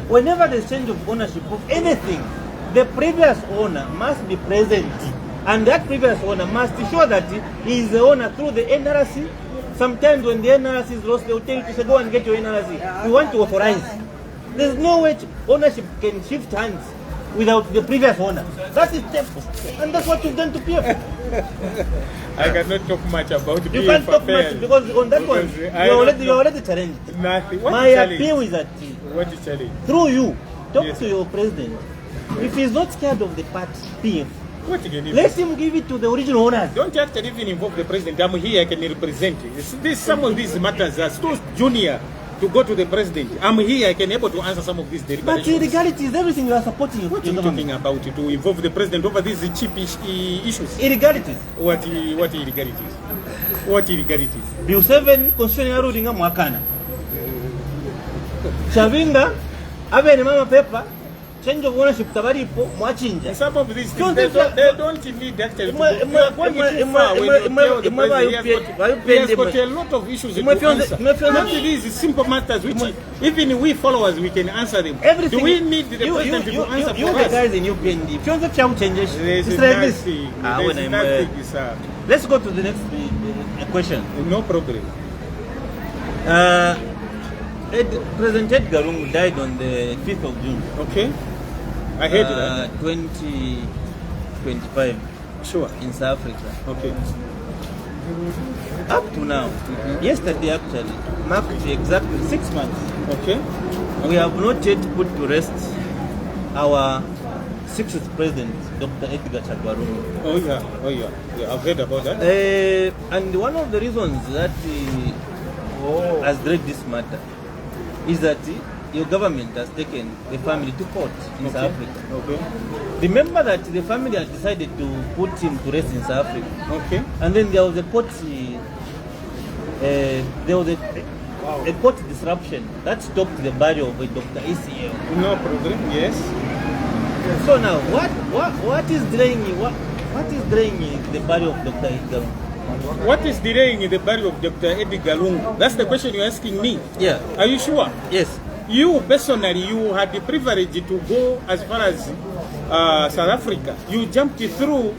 whenever there's change of ownership of anything, the previous owner must be present, and that previous owner must show that he is the owner through the NRC. Sometimes when the NRC is lost, they will tell you to say, go and get your NRC. We want to authorize. There's no way ownership can shift hands without the previous owner. That is theft, and that's what you've done to PF. I cannot talk much about You PF can't talk affairs. much because on that one, Because you already challenged. Nothing. What My is challenge? appeal is that What is challenge? through you, talk Yes. to your president. If he's not scared of the party, PF, What again? let him give it to the original owners. Don't actually even involve the president. I'm here, I can represent you. Some of these matters are too junior to go to the president. I'm here, I can able to answer some of these But deliberations. illegality is everything you are supporting. What are your you government. talking about to involve the president over these cheap issues? Illegalities. What illegalities? What illegalities? Bill 7 constitutional ruling mwakana. Chavinga abe ni mama pepa change of ownership tabaripo mwachinja. Some of these Don't things, they- they don't need actually to go. We are going too far when you tell the president he has got a lot of issues to answer. Not these simple matters which even we followers we can answer them. Everything. Do we need the president to answer you for the us? guys in UPND. If you want to change it, There's it's like this. nothing. When There's I'm, nothing, sir. let's go to the next question. No problem. President Edgar Lungu died on the 5th of June. Okay. I heard that. 2025 Sure. in South Africa. Okay. Up to now, yesterday actually, marked exactly 6 months. Okay. We have not yet put to rest our 6th president, Dr. Edgar Chagwarungu. Oh yeah. Oh yeah. Yeah, I've heard about that. And one of the reasons that has dragged this matter is that your government has taken the family to court in South Africa. Okay. Remember that the family had decided to put him to rest in South Africa. Okay. And then there was a court, court disruption that stopped the burial of Dr. ACL. No problem. Yes. So now, what is delaying the burial of Dr. Edgar? What is delaying the burial of Dr. Edgar Lungu? That's the question you're asking me. Yeah. Are you sure? Yes. You personally, you had the privilege to go as far as South Africa. You jumped through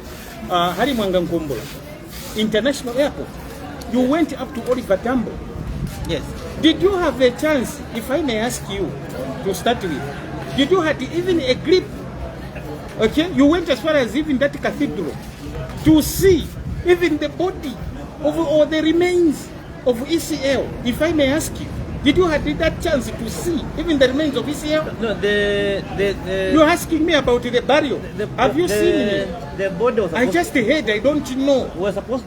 Harimwanga Nkombo International Airport. You went up to Oliver Tambo. Yes. Did you have a chance, if I may ask you to start with, did you have even a grip? Okay, you went as far as even that cathedral to see even the body of or the remains of ECL, if I may ask you. Did you have that chance to see even the remains of ECL? No, You're asking me about the burial. Have you seen it? The body was I supposed just heard, I don't know.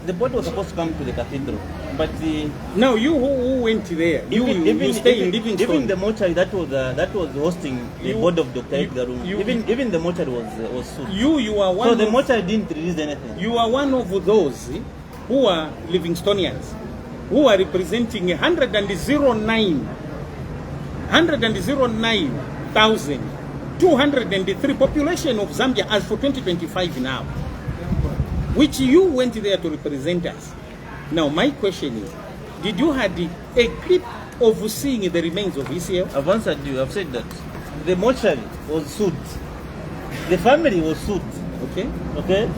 the body was supposed to come to the cathedral. But the Now you who went there, you stay in Livingstone. even the mortuary that was hosting the board of Dr. Edgar Lungu, even the mortuary was sued. You are one. So the mortuary didn't release anything. You are one of those who are Livingstonians, who are representing 109,203 population of Zambia as for 2025 now, which you went there to represent us. Now my question is, did you have a clip of seeing the remains of ECL? I've answered you. I've said that the mortuary was sued. The family was sued. Okay. Okay.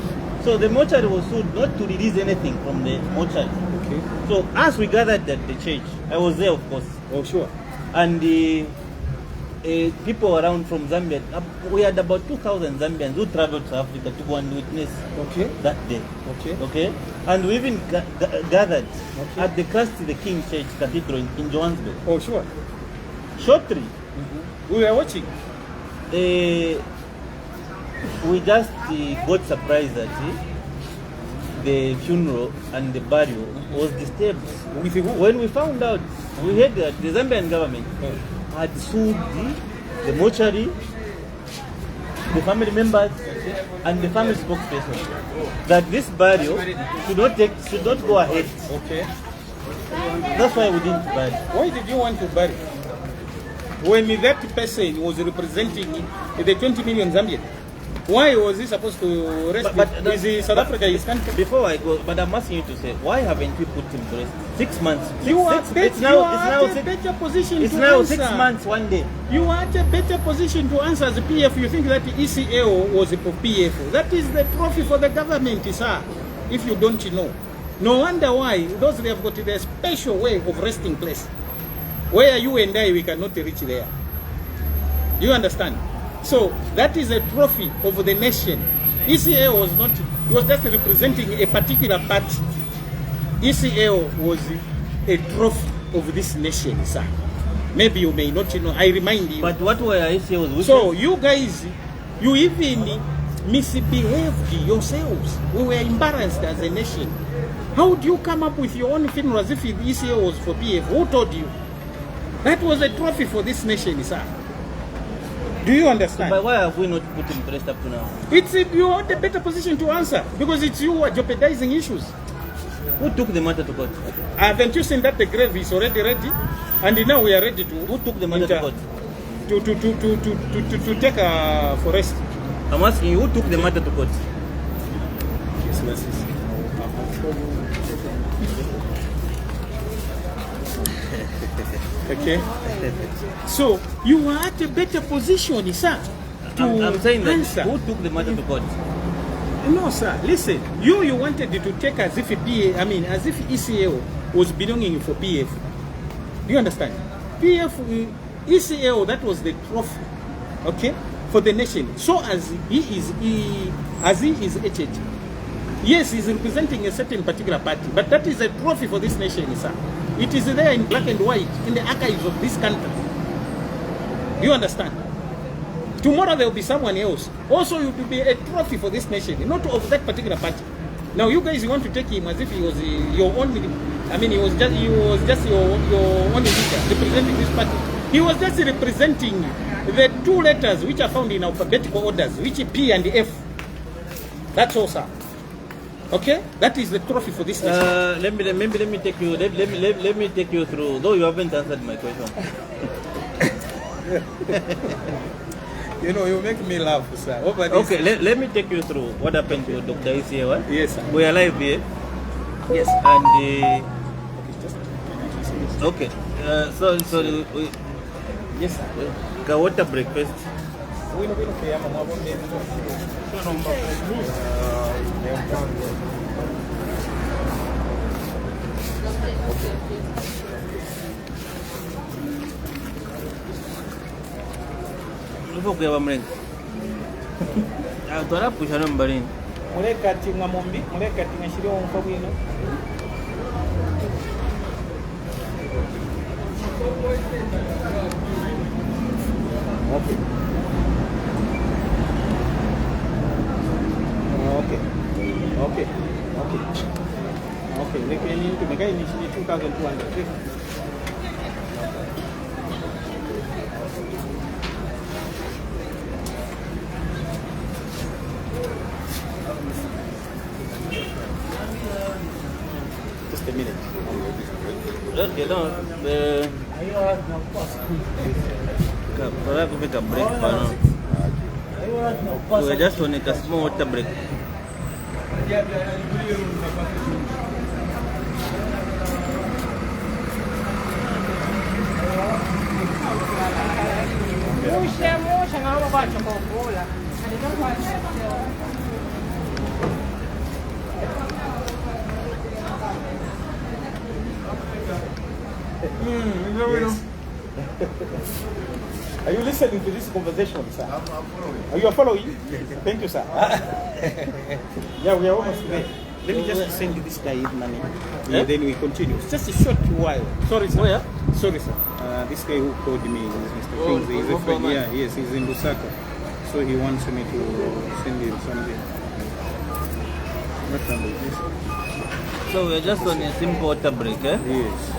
So the mortuary was sued not to release anything from the mortuary. Okay. So as we gathered at the church, I was there, of course. Oh, sure. And the people around from Zambia, we had about 2,000 Zambians who traveled to Africa to go and witness that day. Okay. Okay. And we even gathered Okay. at the Christ the King Church Cathedral in Johannesburg. Oh, sure. Shortly, We were watching. we just got surprised that the funeral and the burial was disturbed. With who? When we found out, we heard that the Zambian government had sued the mortuary, the family members, and the family spokesperson that this burial should not go ahead. Okay. That's why we didn't bury. Why did you want to bury? When that person was representing the 20 million Zambians, why was he supposed to rest? Is South Africa his country? Before I go, but I'm asking you to say, why haven't we put him to rest? 6 months. You are It's now at a better position It's to now answer. 6 months, one day. You are at a better position to answer as a PF. You think that the ECL was for PF. That is the trophy for the government, sir. If you don't know. No wonder why those they have got their special way of resting place. Where you and I, we cannot reach there. You understand? So that is a trophy of the nation. ECL was not, it was just representing a particular party. ECL was a trophy of this nation, sir. Maybe you may not know. I remind you. But what were ECL was? So you guys, you even misbehaved yourselves. We were embarrassed as a nation. How do you come up with your own funeral as if the ECL was for PF? Who told you? That was a trophy for this nation, sir. Do you understand? But why have we not put him to rest up to now? It's you are in a better position to answer because it's you who are jeopardizing issues. Who took the matter to court? Haven't you seen that the grave is already ready? And now we are ready to. Who took the matter to court? To take a forest. I'm asking you, who took the matter to court? Yes, that's it. Okay. So you are at a better position, sir. I'm saying that answer. who took the matter to court? No, sir. Listen, you wanted to take as if as if ECL was belonging for PF. Do you understand? PF, ECL, that was the trophy, okay, for the nation. So as he is HH. Yes, he's representing a certain particular party, but that is a trophy for this nation, sir. It is there in black and white in the archives of this country. Do you understand? Tomorrow there will be someone else. Also, it will be a trophy for this nation, not of that particular party. Now, you guys want to take him as if he was your only. He was just your only leader representing this party. He was just representing the two letters which are found in alphabetical orders, which is P and F. That's all, sir. Okay, that is the trophy for this nation. Let me take you. Let me take you through. Though you haven't answered my question. You know, you make me laugh, sir. Okay, let me take you through what happened to Dr. Isiawa. Yes, sir. We are live here. Yes. And okay, so Yes, sir. water breakfast. Lupa kuyaba mrenga. Twara pushana mbalini. Muleka tinga mombi, muleka tinga shiro onfa bwino. Okay. Okay. 2,200. Just a minute. Okay, no. Para aku make a break, no. We're just on a small water break. Yes. Are you listening to this conversation, sir? Are you following? Thank you, sir. Yeah, we are almost there. Let me just send this guy his money. Yeah? Then we continue. It's just a short while. Sorry, sir. Where? Sorry, sir. This guy who called me is Mr. Kings. He's a friend. Yeah, yes, he's in Lusaka. So he wants me to send him something. What time is this? So we're just on a simple water break, eh? Yes.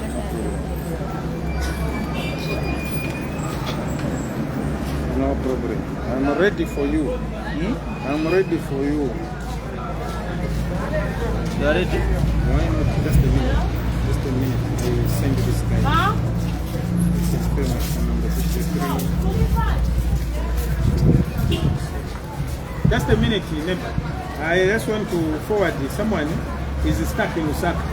No problem. I'm ready for you. I'm ready for you. You are ready? Why not? Just a minute. Just a minute. I will send this guy. This is payment number 53. Just a minute, remember. I just want to forward this. Someone is stuck in Lusaka.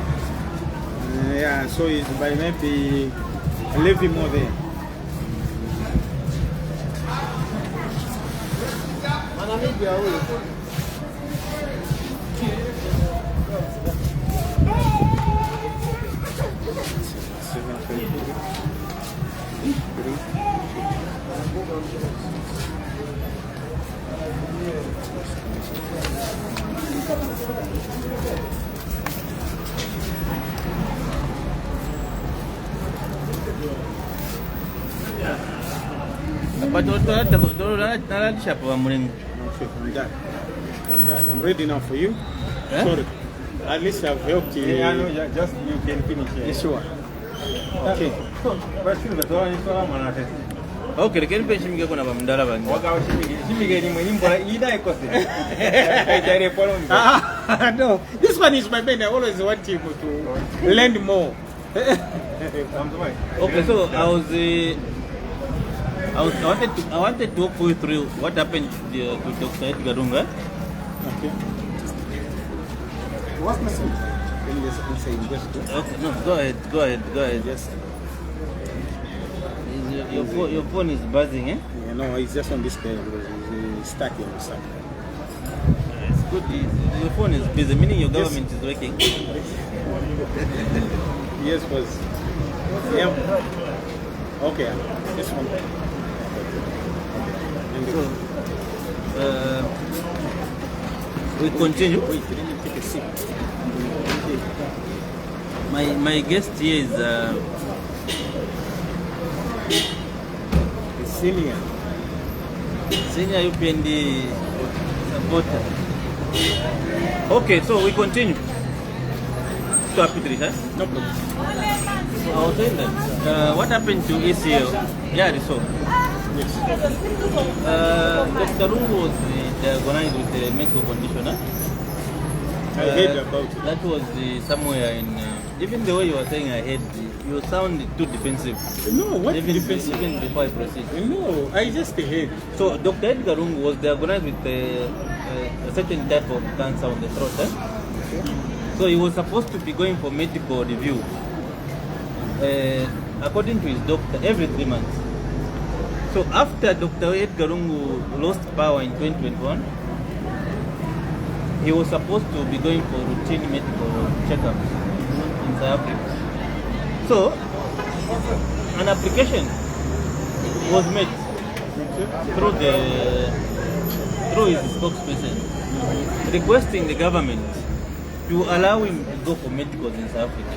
Yeah, so it's by maybe a levy more there. But don't I'm done. I'm ready now for you. Eh? Sorry. At least I've helped you. Yeah, I know, just you can finish it. Sure. Okay. But you better only so I'm not. Okay, can you finish me kuna bamdala bani? Waka shimige ni mwenye mbona ida ikose. Tayari follow me. No, this one is my man. I always want him to learn more. Okay, so I wanted to walk you through what happened to Dr. Edgar Lungu. Okay. What's my son? Let me just answer him. Okay, no, go ahead. Yes. Your phone is buzzing, eh? Yeah, no, he's just on this day because he's stuck in the sun. It's good. Your phone is busy, meaning your government is working. Yes, was. Yeah. Okay, this one. So, we continue. Wait, let me take a sip. My guest here is The senior. senior UPND supporter. Okay, so we continue. To Apitri, huh? No problem. I was saying that what happened to ACL? Yeah, so Yes. Dr. Lungu was diagnosed with a medical condition. Huh? I heard about it. That was somewhere in. Even the way you were saying, I heard you sound too defensive. No, what Even defensive? even before I proceed. No, I just heard. So Dr. Edgar Lungu was diagnosed with a certain type of cancer on the throat. Eh? So he was supposed to be going for medical review. According to his doctor, every 3 months. So after Dr. Edgar Lungu lost power in 2021, he was supposed to be going for routine medical checkups in South Africa. So an application was made through his spokesperson, requesting the government to allow him to go for medicals in South Africa.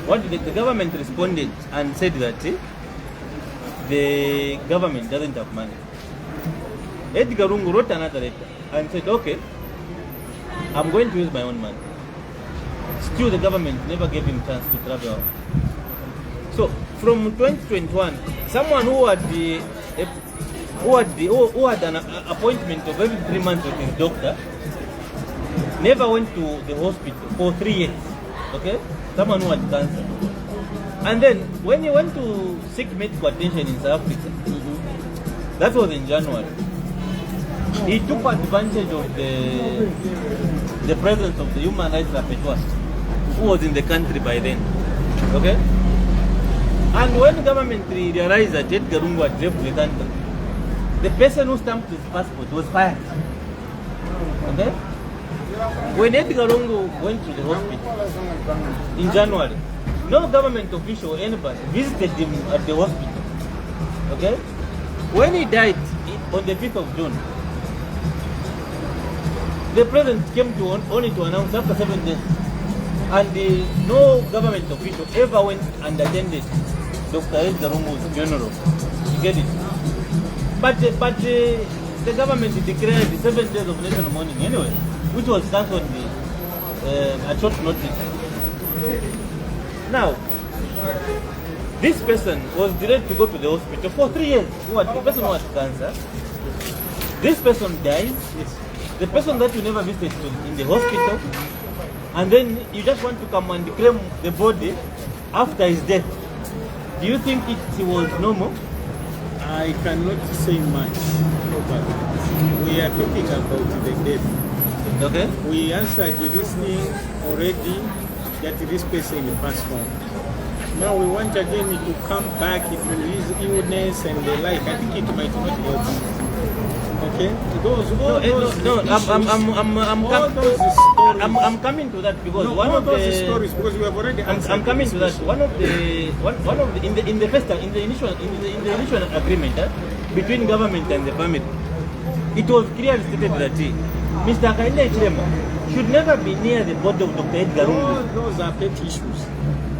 What the government responded and said that the government doesn't have money. Edgar Lungu wrote another letter and said, okay, I'm going to use my own money. Still, the government never gave him chance to travel. So, from 2021, someone who had an appointment of every 3 months with his doctor never went to the hospital for 3 years. Okay, someone who had cancer, and then when he went to seek medical attention in South Africa, that was in January. He took advantage of the presence of the human rights rapporteur, who was in the country by then. Okay? And when the government realized that Edgar Lungu had left the country, the person who stamped his passport was fired. Okay? When Edgar Lungu went to the hospital in January, no government official or anybody visited him at the hospital. Okay? When he died on the 5th of June, the president came to only to announce after 7 days, and no government official ever went and attended Dr. Edgar Lungu's funeral. You get it? But the government declared the 7 days of national mourning anyway, which was cancelled at short notice. Now, this person was delayed to go to the hospital for 3 years. The person who had cancer. This person dies. The person that you never visited in the hospital, and then you just want to come and claim the body after his death. Do you think it was normal? I cannot say much about it. We are talking about the death. Okay. We answered this thing already, that this person passed on. Now we want again to come back to his illness and the like. I think it might not help. Okay? I'm coming to that because no, one of those stories, because we have already answered. I'm coming to that. One of the in the initial agreement between government and the family, it was clearly stated that Mr. Kainde Chilema should never be near the body of Dr. Edgar Lungu. All those are pet issues.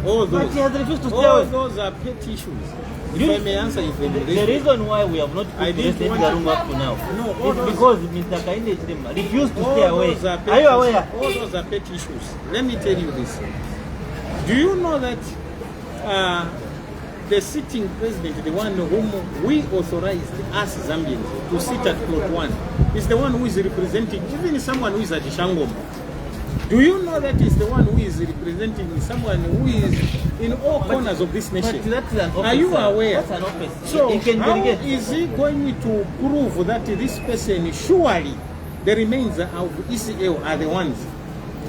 All those. But he has refused to stay All away. those are pet issues. If I may answer, the reason why we have not put Edgar Lungu up to now is because Mr. Kainde Chilema refused to stay away. Are you aware? All those are pet issues. Let me tell you this. Do you know that the sitting president, the one whom we authorized us Zambians to sit at plot 1, is the one who is representing even someone who is at Shangom. Do you know that is the one who is representing someone who is in all corners of this nation? That's an office, are you aware? That's an office. So how delegate. is he going to prove that this person, surely the remains of ECL are the ones,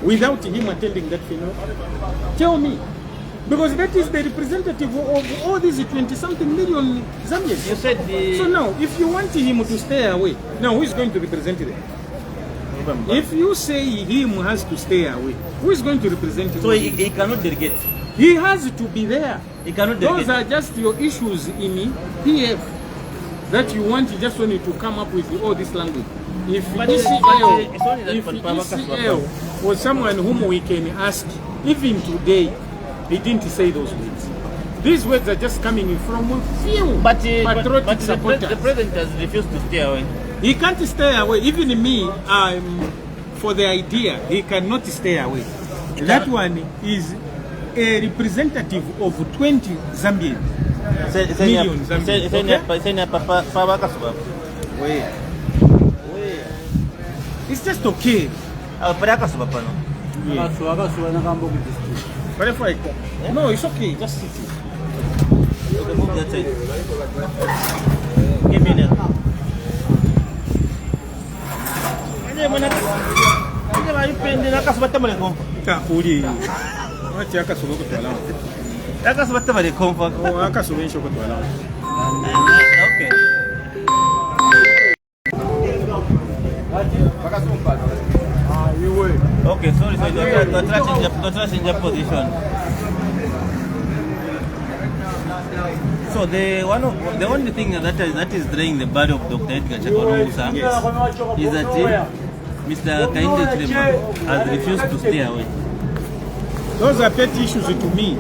without him attending that funeral? Tell me. Because that is the representative of all these 20-something million Zambians. You said so now, if you want him to stay away, now who is going to represent them? If you say him has to stay away, who is going to represent him? So he cannot delegate. He has to be there. He cannot delegate. Those are just your issues in PF that you want just only to come up with all this language. If ECL was someone whom we can ask, even today, he didn't say those words. These words are just coming from a few patriotic supporters. The president has refused to stay away. He can't stay away. Even me, I'm for the idea, he cannot stay away. That one is a representative of 20 Zambians. Million Zambians. It's just okay. No, it's okay. Just sit. Move that side. Give me that. Okay, sorry, don't change your position. So the only thing that is draining the body of Dr. Edgar Lungu is that Mr. Kainde Chilema has refused to stay away. Those are pet issues to me.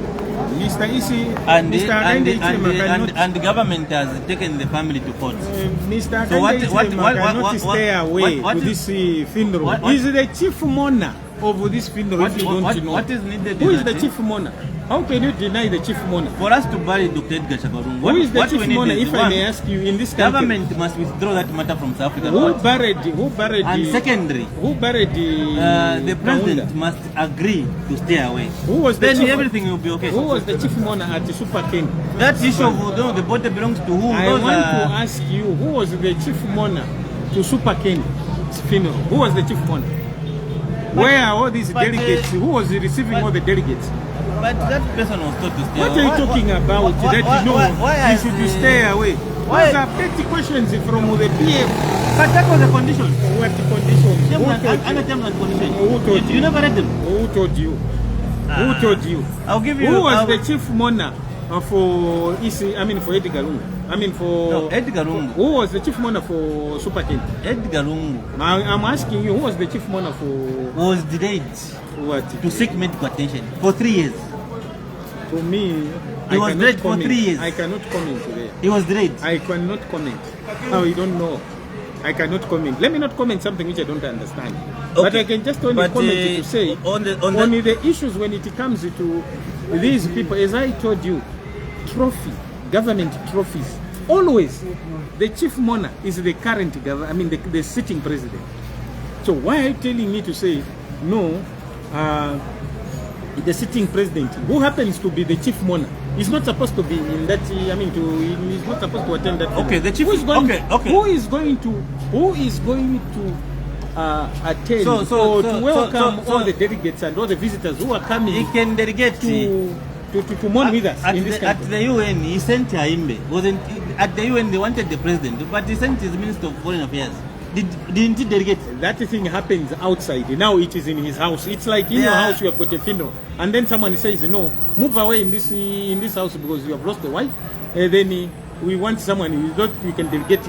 Mr. Isi and the government has taken the family to court. Mr. So cannot stay away to this funeral. He is the chief mourner of this funeral if you don't know? What is needed? Who is the chief mourner? How can you deny the chief mourner? For us to bury Dr. Edgar Chakarungu, Who is the what chief we need mourner, is if I one, may ask you, in this country? government must withdraw that matter from South Africa. Who buried And secondary, who buried the president Kaunda? must agree to stay away. Who was the Then chief, everything will be okay. Who was the chief mourner at the Super King? That issue of the body belongs to who? I Those want to are- ask you, who was the chief mourner to Super King's funeral? Who was the chief mourner? Where are all these but, delegates? Who was receiving all the delegates? But that person was told to stay What away. are you talking about? That you know why you should stay away. Why- Those are petty questions from the PM. But that was a condition. What conditions? Who Terms told and you? terms and conditions. Who told You never read them. Who told you? Who told you? I'll give you. Who was I'll- the chief mourner for for Edgar Lungu? No, Edgar Lungu. Who was the chief mourner for Super King? Edgar Lungu I'm asking you, who was the chief mourner for was delayed what? to seek medical attention for 3 years. To me, He was cannot dead for comment. 3 years. I cannot comment there. He was delayed. I cannot comment. How you don't know? I cannot comment. Let me not comment something which I don't understand. But Okay. I can just only But, comment to say on the issues when it comes to these people, as I told you, government trophies. Always, the chief mourner is the current government. The sitting president. So why are you telling me to say no? The sitting president, who happens to be the chief mourner, is not supposed to be in that. He's not supposed to attend that. Okay, the chief. Who is going? Okay. Who is going to attend So- to welcome all the delegates and all the visitors who are coming He can delegate to mourn with us at in this the, at country? the UN. He sent Aimbe. Wasn't at the UN they wanted the president, but he sent his Minister of Foreign Affairs. Didn't he delegate? That thing happens outside. Now it is in his house. It's like in your Yeah. house you have got a funeral, and then someone says, "No, move away in this house because you have lost a wife." Then we want someone. We can delegate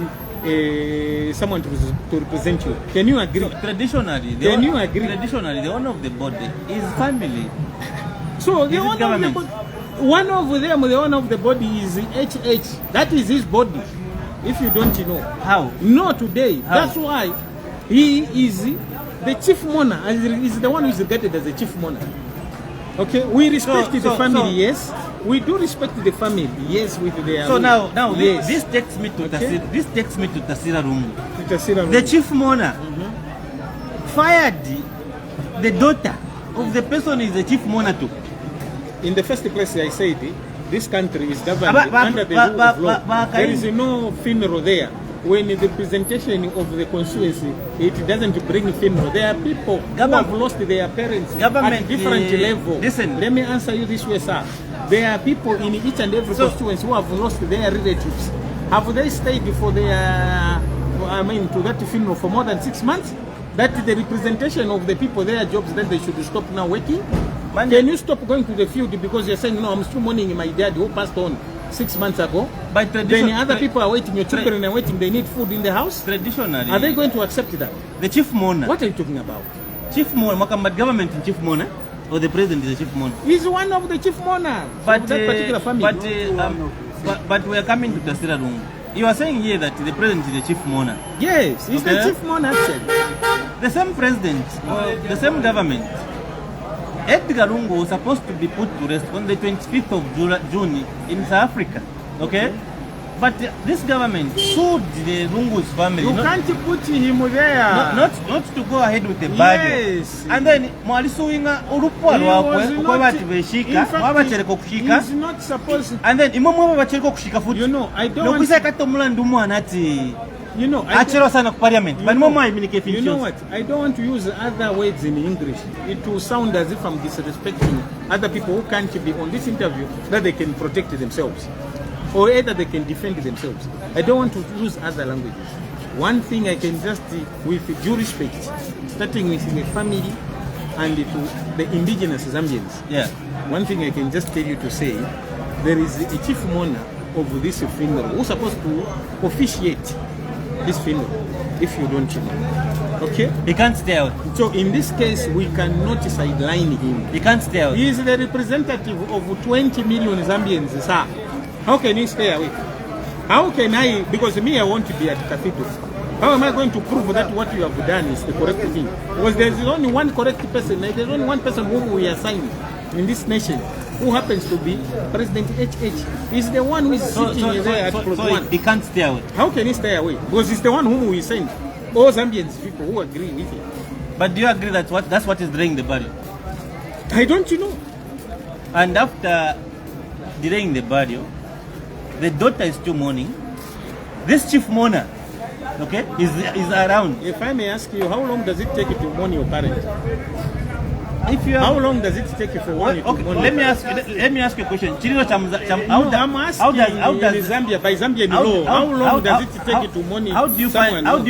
someone to represent you. Can you agree? Traditionally, Can you agree? Traditionally, the owner of the body is family. So the Is it owner of the government? body, one of them, the owner of the body is HH. That is his body. If you don't know. How? No, today. How? That's why he is the chief mourner. Is the one who is regarded as the chief mourner. Okay, we respect the family. Yes, we do respect the family. Yes, with their. So now yes. this takes me to Okay. this takes me to Tasira Rungu. Tasira The Lungu. chief mourner fired the daughter of the person is the chief mourner too. In the first place, I said this country is governed under the rule of law. There is no funeral there. When the presentation of the constituency, it doesn't bring funeral. There are people who have lost their parents at different levels. Listen. Let me answer you this way, sir. There are people in each and every constituency who have lost their relatives. Have they stayed for their, to that funeral for more than 6 months? That the representation of the people, their jobs, that they should stop now working? Can you stop going to the field because you're saying, no, I'm still mourning my dad who passed on 6 months ago? But Then other people are waiting, your children are waiting, they need food in the house? Traditionally, Are they going to accept that? the chief mourner? What are you talking about? Chief mourner, Makambat government in chief mourner, or the president is the chief mourner? He's one of the chief mourners of that particular family. But we are coming to Tasira Rungu. You are saying here that the president is the chief mourner. Yes, he's the Okay. chief mourner actually. The same president, or the same government, Edgar Lungu was supposed to be put to rest on the 25th of June in South Africa. Okay? But this government sued the Lungu's family. You can't put him there. Not to go ahead with the burial. Yes. And then mwalisuinga urupwa rwakwe kuba bati beshika mwabachereko kushika he's not supposed. and then imwe mwe bachereko kushika futi. You know, I don't Nokwisa want. kata mulandu mwana ati You know, achero sana ku parliament. But mwe mwa communicate you know what? I don't want to use other words in English. It will sound as if I'm disrespecting other people who can't be on this interview that they can protect themselves, or either they can defend themselves. I don't want to use other languages. One thing I can just, with due respect, starting with the family and to the indigenous Zambians. Yeah. One thing I can just tell you to say, there is a chief mourner of this funeral who's supposed to officiate this funeral, if you don't know. Okay? He can't stay out. So in this case, we cannot sideline him. He can't stay out. He is the representative of 20 million Zambians, sir. How can he stay away? How can I, because me, I want to be at cathedral. How am I going to prove that what you have done is the correct thing? Because there's only one correct person. There's only one person whom we assign in this nation, who happens to be President HH. He's the one who is sitting there at plus one. He can't stay away. How can he stay away? Because he's the one whom we send. All Zambians people who agree with him. But do you agree that that's what is delaying the burial? I don't know. And after delaying the burial, the daughter is still mourning. This chief mourner, okay, is around. If I may ask you, how long does it take you to mourn your parents? If you How long does it take you for one to okay, mourn? let me ask you a question. Chirilo I'm asking in Zambia, by Zambian law, how long does it take you to mourn how do you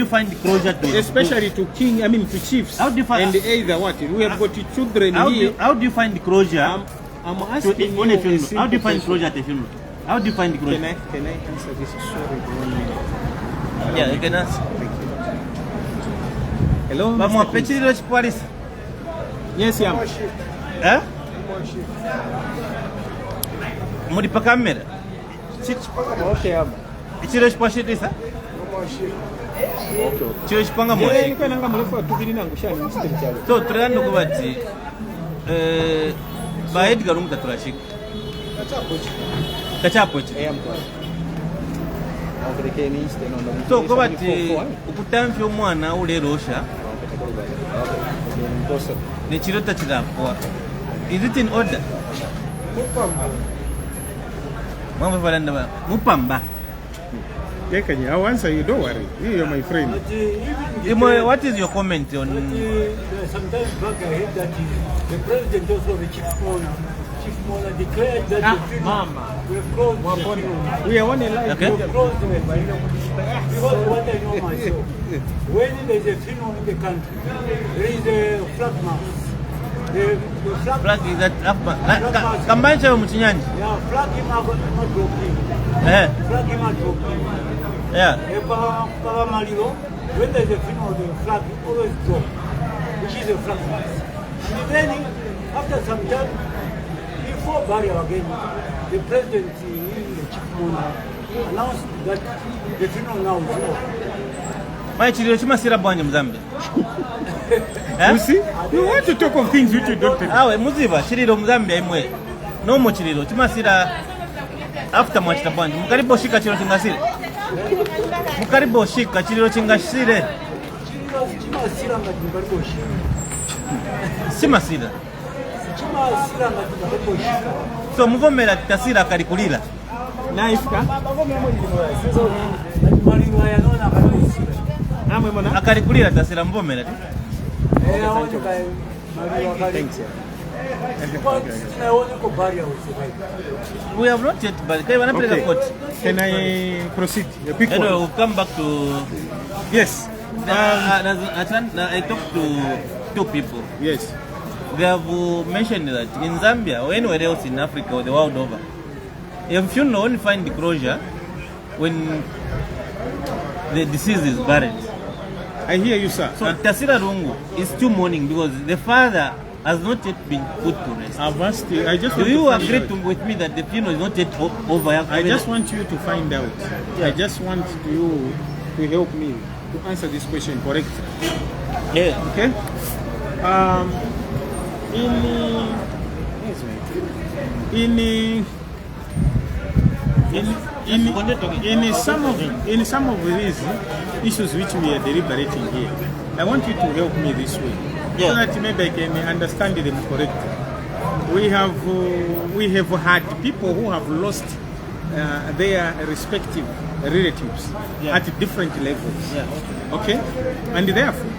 find closure to especially to chiefs? How do you find and either what? We have got children here. How do you find closure? I'm asking you on a funeral. simple How do you find question. closure at a funeral? How do you find closure? Can I answer this? Sorry, 1 minute. Yeah, you can ask. Thank you. Hello, Vamos a Mr. Prince. Chirilo Chiparis. Yes, yeah. Eh? Mulipa kamera. Okay, Chirilo Chipashitisa. Chirilo Chipanga mo. So turando kubati ba Edgar Lungu turashika. Kachapochi. So kubati ukutamfyo mwana ule rosha. The chirota chirapoa. Is it in order? Mama Valanda Mupamba. I'll answer you, don't worry. You're my friend. What is your comment on sometimes back I heard that the president also the chief mourner declared that the funeral we have closed the funeral. We are on a live. Okay. We have closed the funeral. Because what I know myself, when there is a funeral in the country, there is a flag mass. The flag is that Kambancha or Muchinyani? Yeah, flag him not dropping. Flag him not dropping. Yeah. When there is a funeral, the flag always drop, which is a flag mass. And then after some time, before burial again, the president, the chief mourner, announced that the funeral now is over. My children, you must see a bunch of Zambia. You see? You want to talk of things which you don't Ah, Muziva, Chirilo Zambia, no more Chirilo. You must see that after much the bunch. Mukaribo Shika Chiro Chingasile. Mukaribo Shika Chiro Chingasile. Simasila. So Muvomera Tasira Karikulila. Nice, Akarikulila Tasira Mvomera. Thanks. We have not yet, but okay. Can I proceed? A quick one. We'll come back to. Yes. I talked to two people. Yes. They have mentioned that in Zambia or anywhere else in Africa or the world over, if you only find the closure when the deceased is buried. I hear you, sir. So Tasira Rungu is still mourning because the father has not yet been put to rest. I've asked you. I just Do you agree with me that the funeral is not yet over? I just want you to find out. Yeah. I just want you to help me to answer this question correctly. Yeah. Okay. In some of these issues which we are deliberating here, I want you to help me this way, so that maybe I can understand them correctly. We have had people who have lost their respective relatives at different levels. Yeah. Okay, and therefore,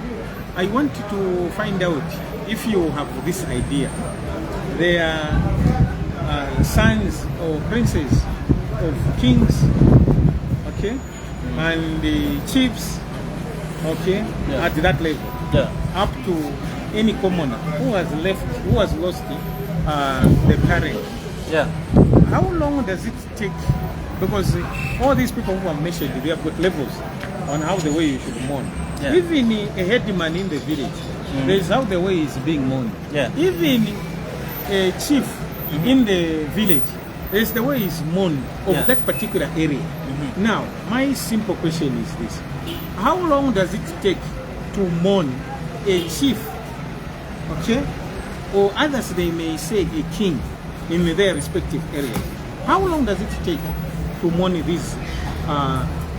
I want to find out if you have this idea. They are sons or princes of kings, okay, and the chiefs, okay, at that level, up to any commoner who has lost the parent. Yeah. How long does it take? Because all these people who are mentioned, they have got levels on how the way you should mourn. Yeah. Even a headman in the village, there is how the way is being mourned. Yeah. Even a chief in the village, there is the way is mourned of that particular area. Now, my simple question is this: how long does it take to mourn a chief, okay, or others they may say a king in their respective areas? How long does it take to mourn these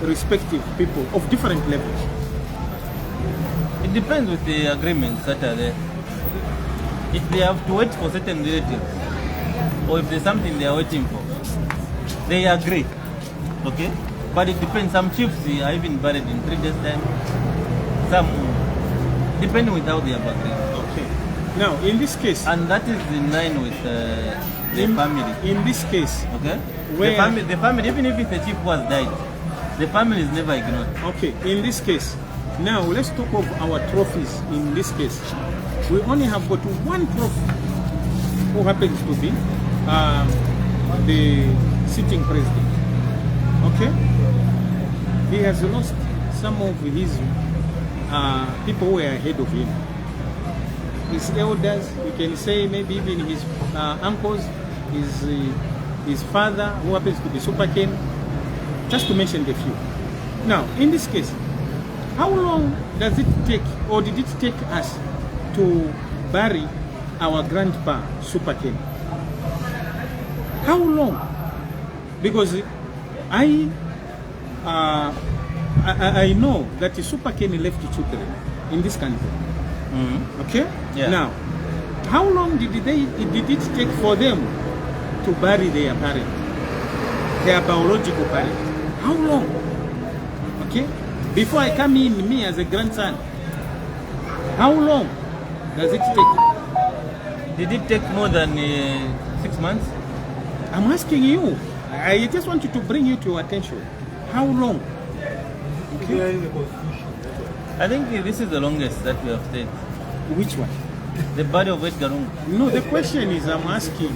respective people of different levels? It depends with the agreements that are there. If they have to wait for certain relatives, or if there's something they are waiting for, they agree. Okay? But it depends. Some chiefs are even buried in 3 days' time. Some, depending with how they have agreed. Okay. Now, in this case, And that is in line with the family. in this case, Okay? Where- The family, even if the chief was died, the family is never ignored. okay, in this case, now let's talk of our trophies. In this case, we only have got one trophy, who happens to be the sitting president. Okay, he has lost some of his people who were ahead of him. His elders, you can say maybe even his uncles, his father, who happens to be Super Ken, just to mention the few. Now, in this case, how long does it take, or did it take us to bury our grandpa, Super Ken? How long? Because I know that Super Ken left children in this country. Okay? Yeah. Now, how long did it take for them to bury their parent, their biological parent? How long? Okay? Before I come in, me as a grandson, how long does it take? Did it take more than 6 months? I'm asking you. I just want you to bring you to your attention. How long? We are in the constitution. I think this is the longest that we have stayed. Which one? The body of Edgar Lungu. No, the question is, I'm asking.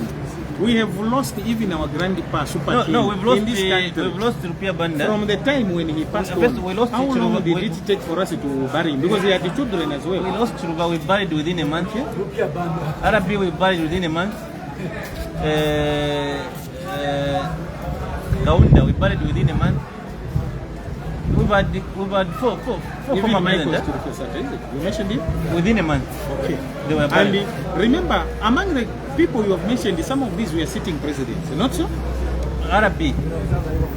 We have lost even our grandpa, Super King, No, we've lost in this country. we've lost Rupia Banda. From the time when he passed First, on, we lost how long Chiruba- did we- it take for us to bury him? Because he had the children as well. We lost Chiruba, we buried within a month. Rupia Banda. Arabi, we buried within a month. Kaunda, we buried within a month. We've had four Even former Michael presidents Sturkesat, is it? You mentioned him? within a month. Okay. They were buried. And remember, among the people you have mentioned, some of these were sitting presidents, not so? Arabi,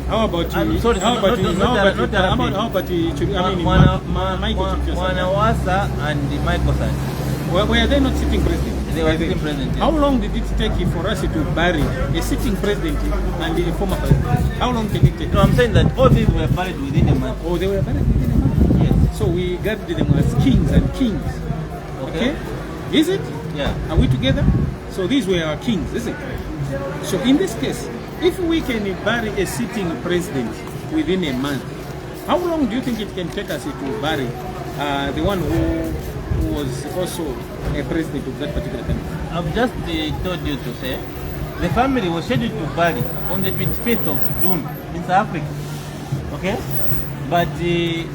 How about you? I'm sorry, how not- about you? not- How not- about not you? Arabi. How about you? I mean, Michael Sturkesat. Mwanawasa and Michael San. Were they not sitting presidents? They were sitting presidents. How long did it take for us to bury a sitting president and a former president? How long did it take? No, I'm saying that all these were buried within a month. Oh, they were buried within a month. Yes. So we regarded them as kings and kings. Okay? Is it? Yeah. Are we together? So these were our kings, is it? So in this case, if we can bury a sitting president within a month, how long do you think it can take us to bury the one who was also a president of that particular country? I've just told you to say the family was scheduled to bury on the 25th of June in South Africa. Okay? But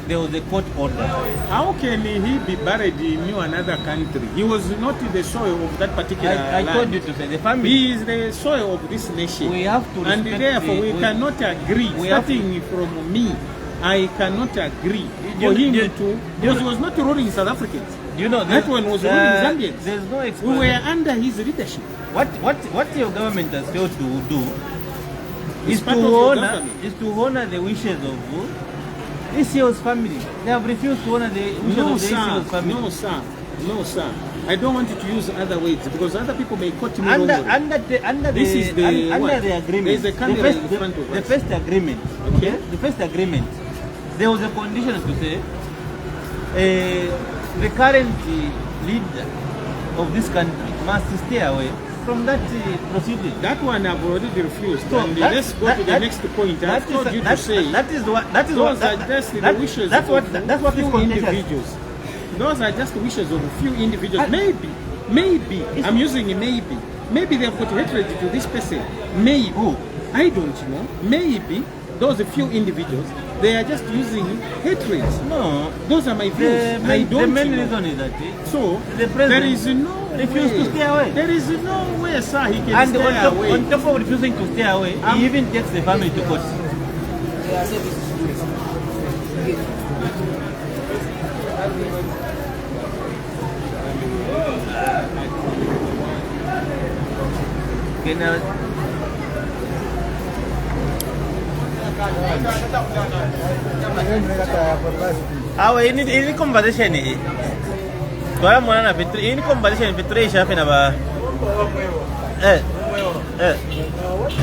there was a court order. How can he be buried in another country? He was not in the soil of that particular I land. told you to say the family. He is the soil of this nation. We have to and respect therefore the- we cannot agree. we have Starting from me, I cannot agree You- for him you- to, because he was not ruling South Africans. You know That one was ruling Zambians. There's no We explanation. were under his leadership. What your government has failed to do It's is part of your to government. honor the wishes of ECO's family. They have refused to honor the wishes No, of the sir. ECO's family. No, sir. No, sir. I don't want you to use other words because other people may quote me Under wrongly. the This is the under what? the agreement. There's a camera the first, in front of the us. first agreement. Okay. The first agreement. There was a condition to say the current leader of this country must stay away from that proceeding. That one I've already refused. So And that- let's go that- to the that- next point. I've that is- told you to that- say that is what that is those what are just the that- wishes that's what of that's what is few contentious. individuals. Those are just the wishes of a few individuals. And- Maybe, I'm using maybe. Maybe they've got hatred to this person. Maybe. Who? I don't know. Maybe those few individuals, they are just using hatred. No. Those are my views. I The don't main know. reason is that So, the president there is no refused way. to stay away. There is no way, sir, he can and stay away. on top of refusing to stay away, he even takes the family to court. Okay, now. Ini conversation ni. Kalau mana nak betul, ini conversation betul siapa nak bah? Eh. What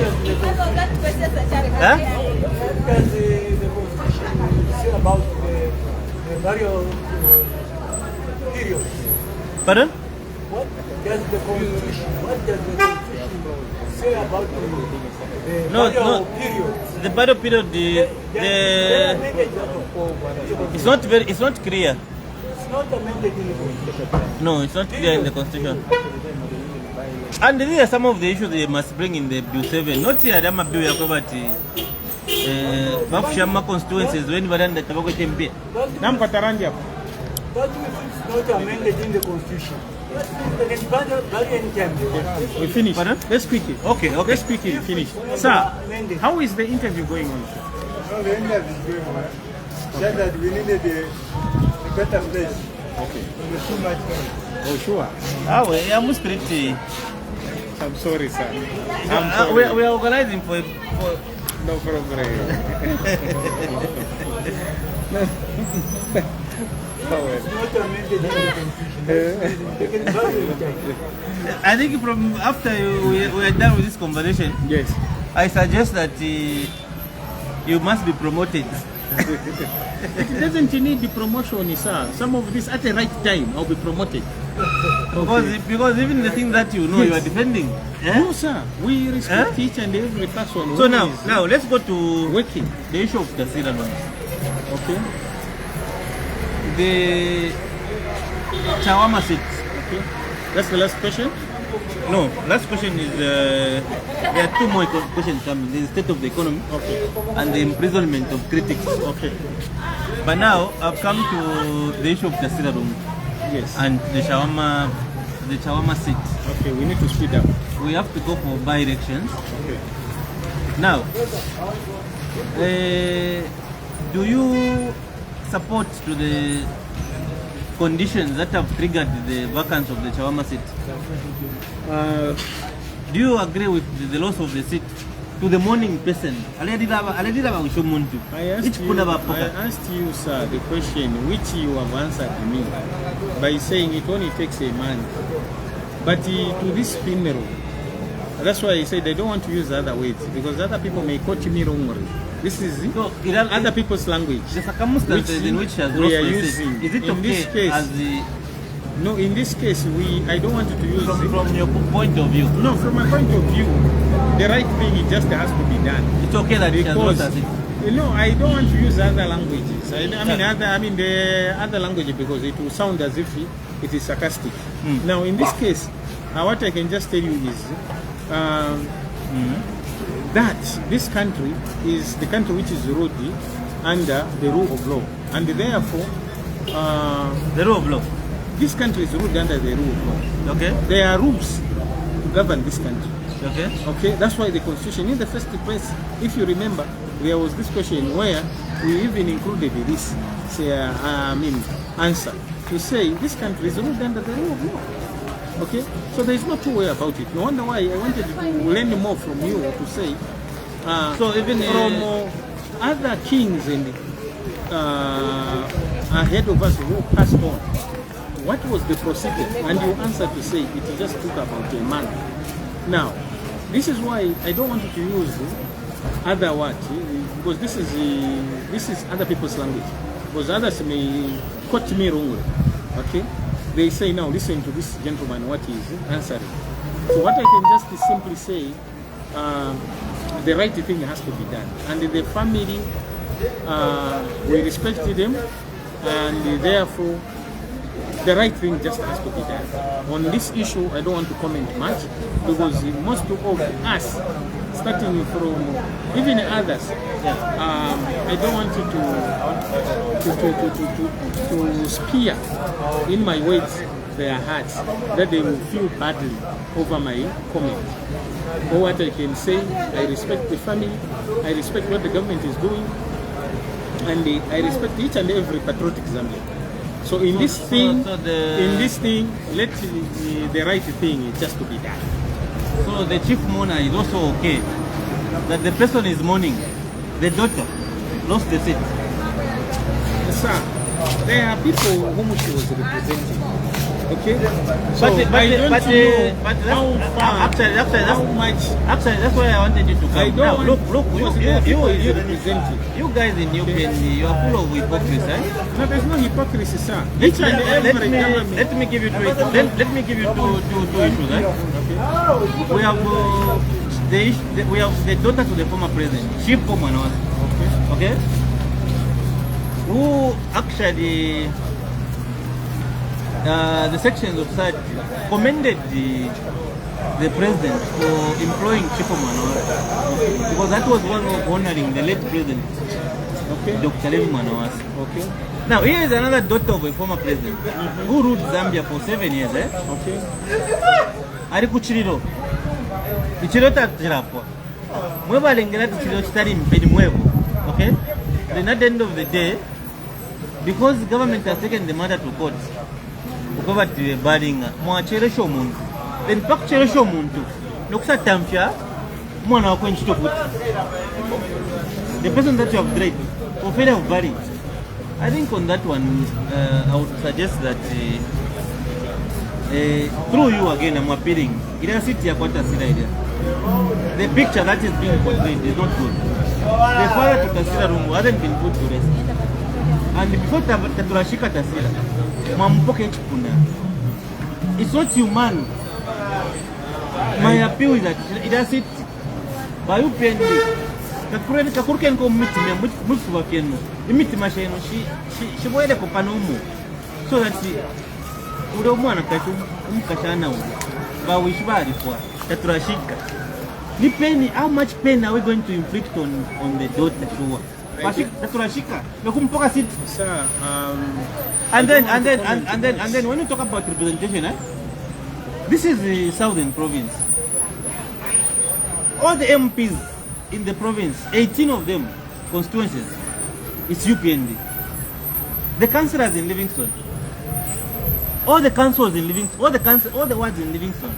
does the Constitution say about the various periods? Pardon? What does the Constitution say about the various periods? The battle period, it's not clear. It's not amended in the Constitution. No, it's not clear in the constitution. And these are some of the issues they must bring in the Bill 7. Not here, they must be about Bafshama constituencies when we the Tabaco Tempe. Nam Pataranja. But if it's not amended in the Constitution, they can vary any time. We finish. Pardon? Let's quickly. Okay. Let's quickly finish. Sir, how is the interview going on? No, the interview is going on. Just that we needed a better place. Okay. There's too much noise. Oh, sure. We are most pretty. I'm sorry, sir. We are organizing for No problem. It's not amended in the Constitution. They can vary any time. I think from after we are done with this conversation, Yes. I suggest that you must be promoted. It doesn't need the promotion, sir. Some of this at the right time, I'll be promoted. Because even the things that you know you are defending. No, sir. We respect each and every person. So who is now let's go to working. the issue of the Syrian ones. Okay. The Chawama seat. Okay. That's the last question. No, last question is there are two more questions coming. The state of the economy and the imprisonment of critics. Okay. But now I've come to the issue of the Syrian Yes. and the Chawama seat. Okay. We need to speed up. We have to go for by-elections. Okay. Now, do you support to the conditions that have triggered the vacance of the Chawama seat? Do you agree with the loss of the seat to the morning person? I asked you, sir, the question which you have answered me by saying it only takes a man. But to this funeral, that's why I said I don't want to use other words because other people may quote me wrongly. This is other people's language. The circumstances in which has we lost are the using. seat, is it In okay this case, as the no, in this case, I don't want to use from your point of view? No, from my point of view, the right thing it just has to be done. It's okay that it has lost a seat. No, I don't want to use other languages. I mean the other language because it will sound as if it is sarcastic. Now, in this case, what I can just tell you is that this country is the country which is ruled under the rule of law, and therefore The rule of law. this country is ruled under the rule of law. Okay. There are rules to govern this country. Okay. Okay, that's why the constitution, in the first place, if you remember, there was this question where we even included this, answer to say this country is ruled under the rule of law. Okay, so there is no two way about it. No wonder why I wanted to learn more from you to say. So even from other kings and ahead of us who passed on, what was the procedure? And you answered to say it just took about a month. Now, this is why I don't want you to use other words because this is other people's language. Because others may quote me wrongly. Okay, they say now listen to this gentleman what he is answering. So what I can just simply say, the right thing has to be done, and the family we respect them, and therefore the right thing just has to be done. On this issue, I don't want to comment much because most of us, starting from even others, I don't want to spear in my words their hearts that they will feel badly over my comment. Or what I can say, I respect the family, I respect what the government is doing, and I respect each and every patriotic Zambian. So in this thing, let the right thing just to be done. So the chief mourner is also okay that the person is mourning. The daughter lost the seat. Sir, there are people whom she was representing. Okay, so But I don't know how far, how much. Actually, that's why I wanted you to come. I don't Now, want, look, because you representing. you guys in UPND, you are full of hypocrisy. Eh? No, there's no hypocrisy, sir. Let Each and every government. me give you two issues. Let me give you two issues. Eh? We have we have the daughter to the former president, Chief Pomano. Okay, who actually the sections of society commended the president for employing Chief Pomano, because that was one of honoring the late president, Dr. Livingstone. Okay. Now here is another daughter of a former president who ruled Zambia for 7 years. Okay. Ari kuchiriro ichiro tatirapo mwebalengera tichiro chitari mpedi mwevo. Okay, then at the end of the day, because the government has taken the matter to court, ukabati balinga mwacheresha omuntu, then pakucheresha omuntu nokusatamcha mwana wako nchito kuti the person that you have dragged for failure of burying. I think on that one I would suggest that through you again, I'm appealing. The picture that is being portrayed is not good. The father to Tasira room hasn't been put to rest. And before Taturashika Tasira, Mampoke Chipuna, it's not human. My appeal is that it has it by UPND. Kakurken ko mitima mutu wakienu. Imitima sheno she boile ko panomu. So that ule mwana katu umkashana ule. Ba wishbari kwa taturashika. Ni pain, how much pain are we going to inflict on the daughter sure? Taturashika. Nakumpoka sit. Sir, and then when you talk about representation, this is the southern province. All the MPs in the province, 18 of them constituencies, it's UPND. The councillors in Livingstone, all the councils in Livingstone, all the wards in Livingstone,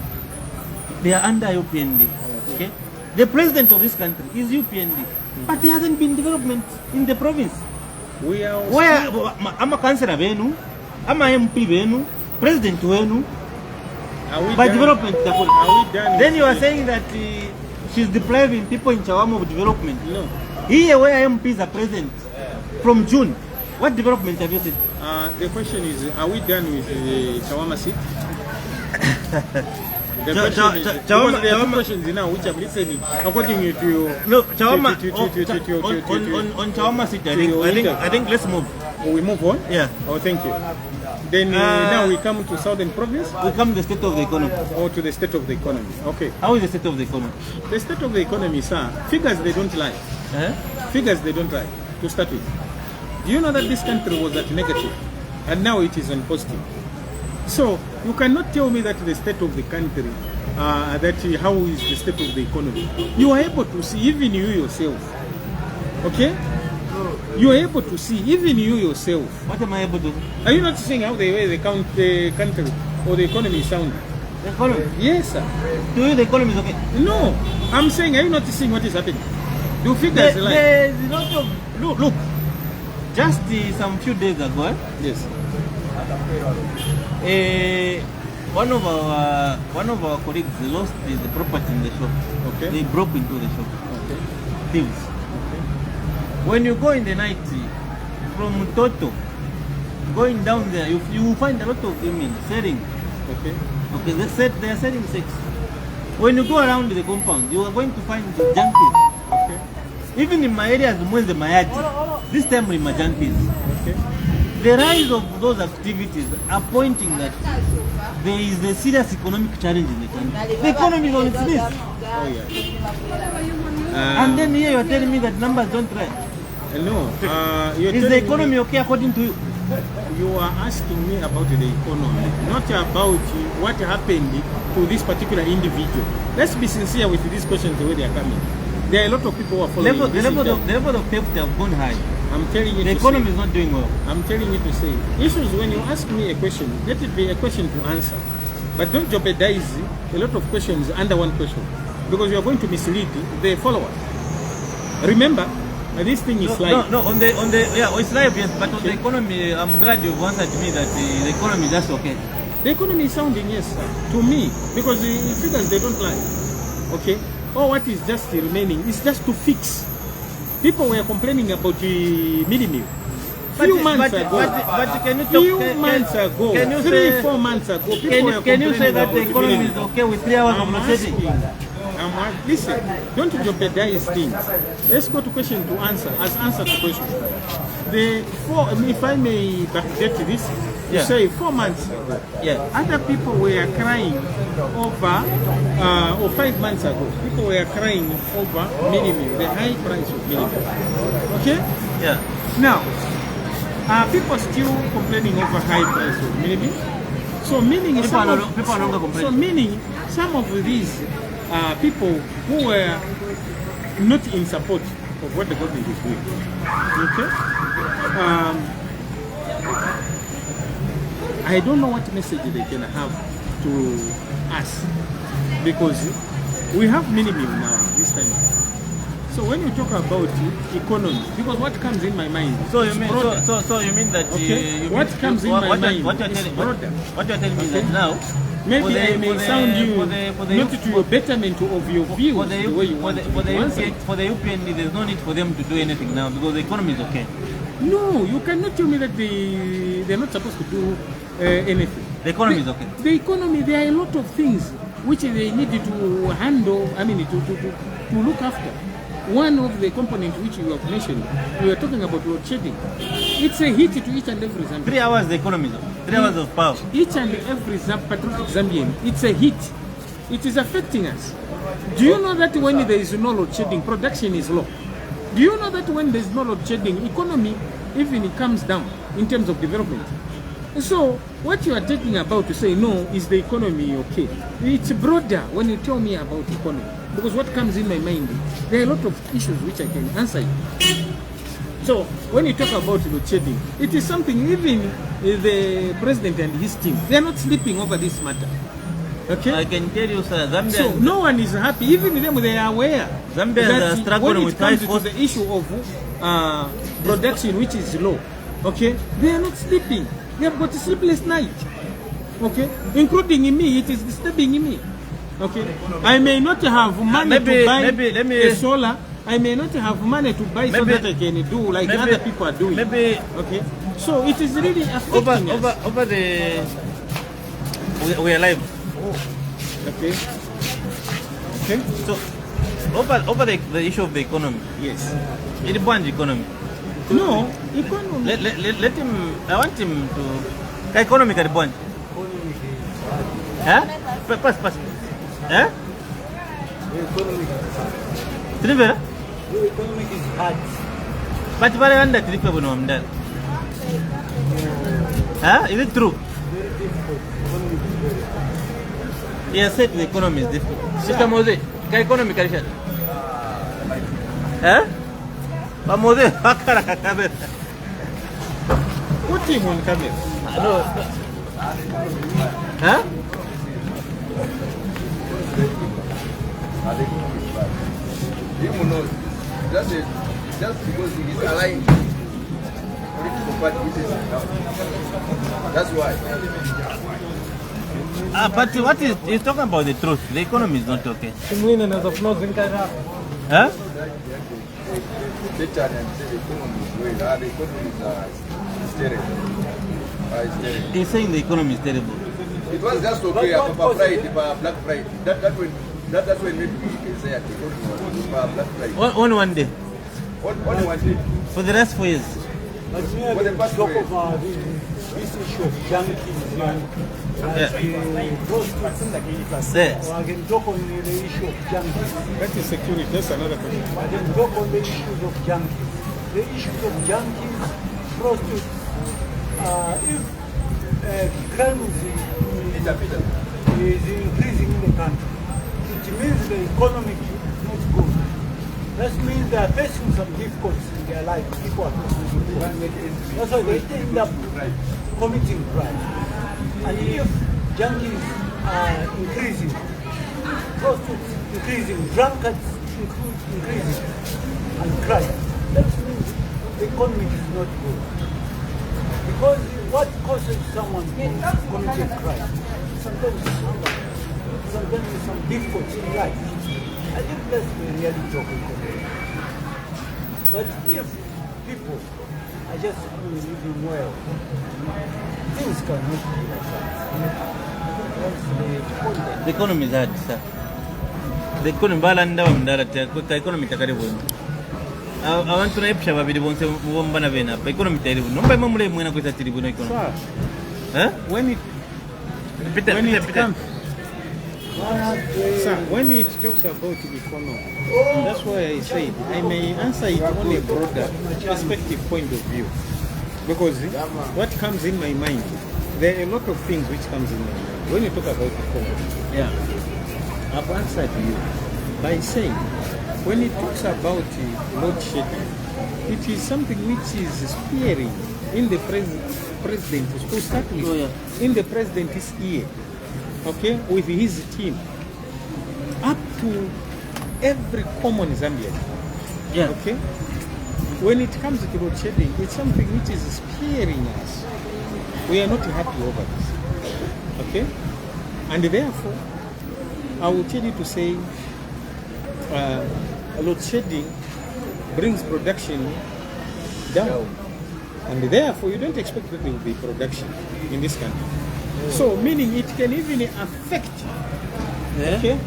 they are under UPND. Okay, the president of this country is UPND, but there hasn't been development in the province. We are where I'm a councillor Venu, I'm a MP Venu, president Venu, by development. Then you are saying that she's depriving people in Chawama of development. No. Here where MPs are present from June, what development have you seen? The question is, are we done with the Chawama seat? The question is, there are two questions now which I'm listening according to you. No, Chawama, on Chawama seat, I think let's move. Oh, we move on? Yeah. Oh, thank you. Then now we come to Southern Province? We come to the state of the economy. Or to the state of the economy. Okay. How is the state of the economy? The state of the economy, sir, figures they don't lie. Figures they don't lie, to start with. Do you know that this country was at negative and now it is on positive? So you cannot tell me that the state of the country, how is the state of the economy? You are able to see, even you yourself. Okay? You are able to see, even you yourself. What am I able to do? Are you not seeing how the way the country or the economy is sounding? The economy? Yes, sir. To you, the economy is okay? No. I'm saying, are you not seeing what is happening? Do figures lie? There's a lot of... Look. Just some few days ago, yes. One of our colleagues lost the property in the shop. Okay. They broke into the shop. Okay. Thieves. When you go in the night from Toto, going down there, you will find a lot of women selling. Okay. Okay, they are selling sex. When you go around the compound, you are going to find the junkies. Okay. Even in my area, the Mayati, this time in my junkies. Okay. The rise of those activities are pointing that there is a serious economic challenge in the country. The economy is on its knees. Oh, yeah. And then here you are telling me that numbers don't rise. No. You're Is the economy okay according to you? You are asking me about the economy, not about what happened to this particular individual. Let's be sincere with these questions the way they are coming. There are a lot of people who are following The level of theft have gone high. I'm telling you The to economy say, is not doing well. I'm telling you to say, issues when you ask me a question, let it be a question to answer. But don't jeopardize a lot of questions under one question, because you are going to mislead the follower. Remember, this thing is live. No, on the yeah, it's live, yes, but on the economy, I'm glad you've answered me that the economy is just okay. The economy is sounding, yes, sir, to me, because the figures, they don't lie. Okay? All what is just remaining is just to fix. People were complaining about the minimum. Few months ago, can you can you 3-4 months ago, people were can you say complaining that about the economy is minimum. okay with 3 hours of load shedding? Listen, don't jeopardize things. Let's go to question to answer. As answer to question. If I may backdate this, you say 4 months ago, other people were crying over, or 5 months ago, people were crying over minimum, the high price of minimum. Okay? Yeah. Now, are people still complaining over high price of minimum? So meaning People are no longer complaining. So meaning some of these people who were not in support of what the government is doing. Okay? I don't know what message they can have to us, because we have minimum now this time. So when you talk about economy, because what comes in my mind, so you mean so you mean that what comes in my mind what you're telling me is that now maybe I may sound you not to your betterment of your views the way you want for the UPND, there's no need for them to do anything now because the economy is okay. No, you cannot tell me that they're not supposed to do anything. The economy is okay. The economy, there are a lot of things which they need to handle, I mean to look after. One of the components which you have mentioned, we are talking about load shedding. It's a hit to each and every Zambian. 3 hours the economy, 3 hours of power. Each and every patriotic Zambian, it's a hit. It is affecting us. Do you know that when there is no load shedding, production is low? Do you know that when there is no load shedding, economy even comes down in terms of development? So what you are talking about to say no, is the economy okay? It's broader when you tell me about economy. Because what comes in my mind, there are a lot of issues which I can answer you. So when you talk about load shedding, it is something even the president and his team, they are not sleeping over this matter. Okay? I can tell you, sir, Zambia. So no one is happy. Even them, they are aware. Zambia is struggling with when it comes to the issue of production, which is low, okay, they are not sleeping. They have got a sleepless night. Okay, including me, it is disturbing me. Okay, I may not have money to buy a solar. I may not have money to buy so that I can do like other people are doing. Okay, so it is really affecting us. Over the we are live. Okay. Okay. So over the issue of the economy. Yes. It bans economy. No, economy. Let him. I want him to. Economy can bond. Huh? Pass. Huh? The economic is hard. Trivera? The economic is hard. But why under Trivera no amdal? Huh? Is it true? Very difficult. Economic is very hard. He has said the economy is difficult. Sister Mose, the economy can shut. Huh? But Mose, hakara kakabe. Put him on camera. No. Huh? Even though just because he is aligned political party, it is that's why. But what is he's talking about the truth? The economy is not okay. Huh? Better than the economy is well. The economy is terrible. It's terrible. He's saying the economy is terrible. It was just okay for Friday, for Black Friday. That's when maybe we can say at the economy was for Black Friday. On one day. Only one day. For the last 4 years. But we have to talk about this issue of junkies and prostitutes. Yes. I can talk on the issue of junkies. That is security. That's another question. I can talk on the issues of junkies. The issues of junkies, prostitutes, if crime is increasing in the country, it means the economy is not good. That means they are facing some difficulties in their life. People are facing difficulties. That's why they end up committing crime. And if junkies are increasing, prostitutes increasing, drunkards increasing, and crime, that means the economy is not good. Because what causes someone to commit a crime? Sometimes hunger, sometimes some difficulty in life. I think that's the reality of economy. But if people are just living well, things cannot be like that. The economy is hard, sir. The economy balanda wa mdala ta economy takaribu. Abantu na epsha babiri bonse mubombana bena. Ba economy taribu. Nomba mamule mwena kwesa tiribu na economy. Sir, when it talks about the economy, that's why I said I may answer it on a broader perspective point of view. Because what comes in my mind, there are a lot of things which comes in my mind. When you talk about economy, Yeah. I've answered you by saying, when it talks about load shedding, it is something which is spearing in the president, to start with, Oh, yeah. in the president's ear, okay, with his team, up to every common Zambian. Yeah. Okay? When it comes to load shedding, it's something which is spearing us. We are not happy over this. Okay? And therefore, I will tell you to say, load shedding brings production down. And therefore, you don't expect that there will be production in this country. So, meaning it can even affect, okay?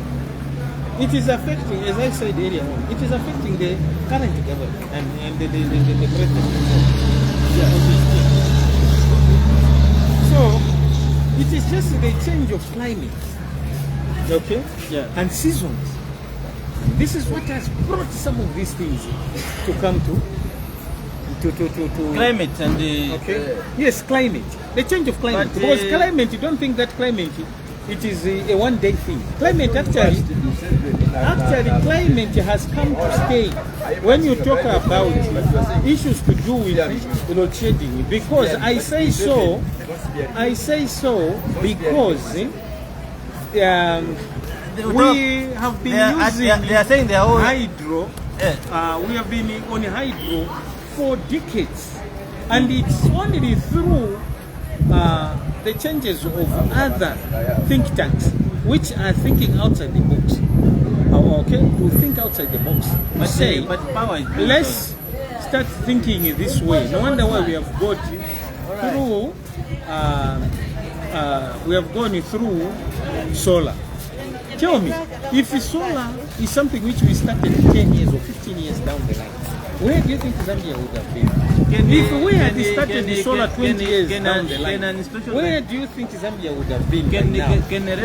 It is affecting, as I said earlier on, it is affecting the current government and the president. So, it is just the change of climate, okay? Yeah. And seasons. This is what has brought some of these things to come to Climate and the okay. Yes, climate. The change of climate. But, because climate, you don't think that climate, it is a one-day thing. Climate actually, climate has come to stay. When you talk about issues to do with load shedding, because I say so because we have been using they are saying they are all hydro. We have been on hydro for decades, and it's only through the changes of other think tanks which are thinking outside the box. Okay, to think outside the box. but Say, but power is let's start thinking this way. No wonder why we have got through. We have gone through solar. Tell me, if solar is something which we started 10 years or 15 years down the line, where do you think Zambia would have been? If we had started the solar 20 years down the line, where do you think Zambia would have been right now?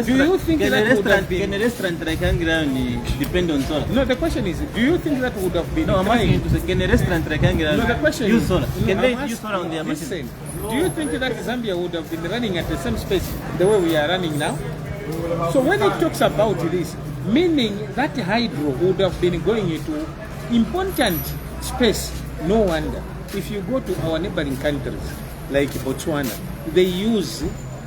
Do you think that would have been... Can a restaurant like Hungary depend on solar? No, the question is, do you think that would have been... No, I'm asking you to say, can a restaurant like Hungary No, the question use is... solar? Can No, they I'm use solar on their Listen, machine? do you think that Zambia would have been running at the same space the way we are running now? So when it talks about this, meaning that hydro would have been going into important space, no wonder. If you go to our neighboring countries, like Botswana, they use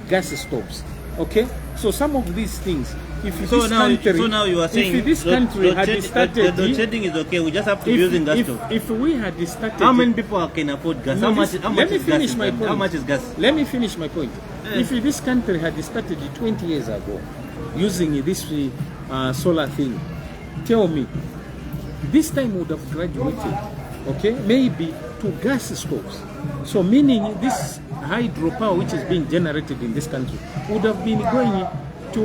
gas stoves, okay? So some of these things, if So this now, country, so now you are saying if this country had started... the shedding is okay, we just have to be using gas stove. If we had started... How many people can afford gas? How much Let me is finish gas? my point. How much is gas? Let me finish my point. If this country had started 20 years ago using this solar thing, tell me, this time would have graduated, okay, maybe to gas stoves. So meaning this hydropower which is being generated in this country would have been going to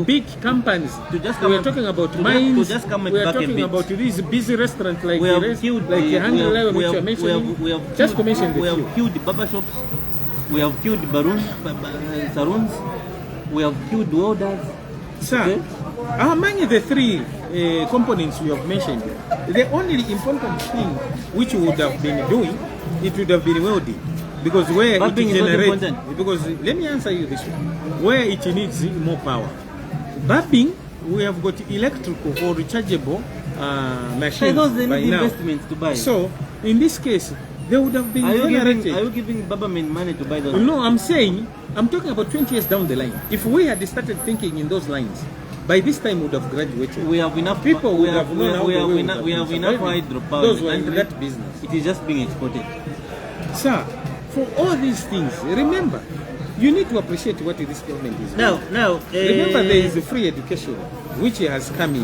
big companies. We are talking about mines. We are talking about these busy restaurants like Hungary, which you are mentioning. Just to mention we have killed barber shops. We have killed saloons. We have killed welders. Sir, among the three components you have mentioned, the only important thing which would have been doing, it would have been welding. Because where Barbing it is not generates, important. because let me answer you this one, where it needs more power. Barbing we have got electrical or rechargeable machines So those they by need now. investments to buy. So in this case, they would have been are generated. you giving government money to buy those? No, I'm talking about 20 years down the line. If we had started thinking in those lines, by this time we would have graduated. We have enough People we would have have known how the way would have we have been enough surviving. hydropower. Those in the were in country. that business. It is just being exported. Sir, for all these things, remember, you need to appreciate what this government is doing. Now, Remember, there is a free education which has come in.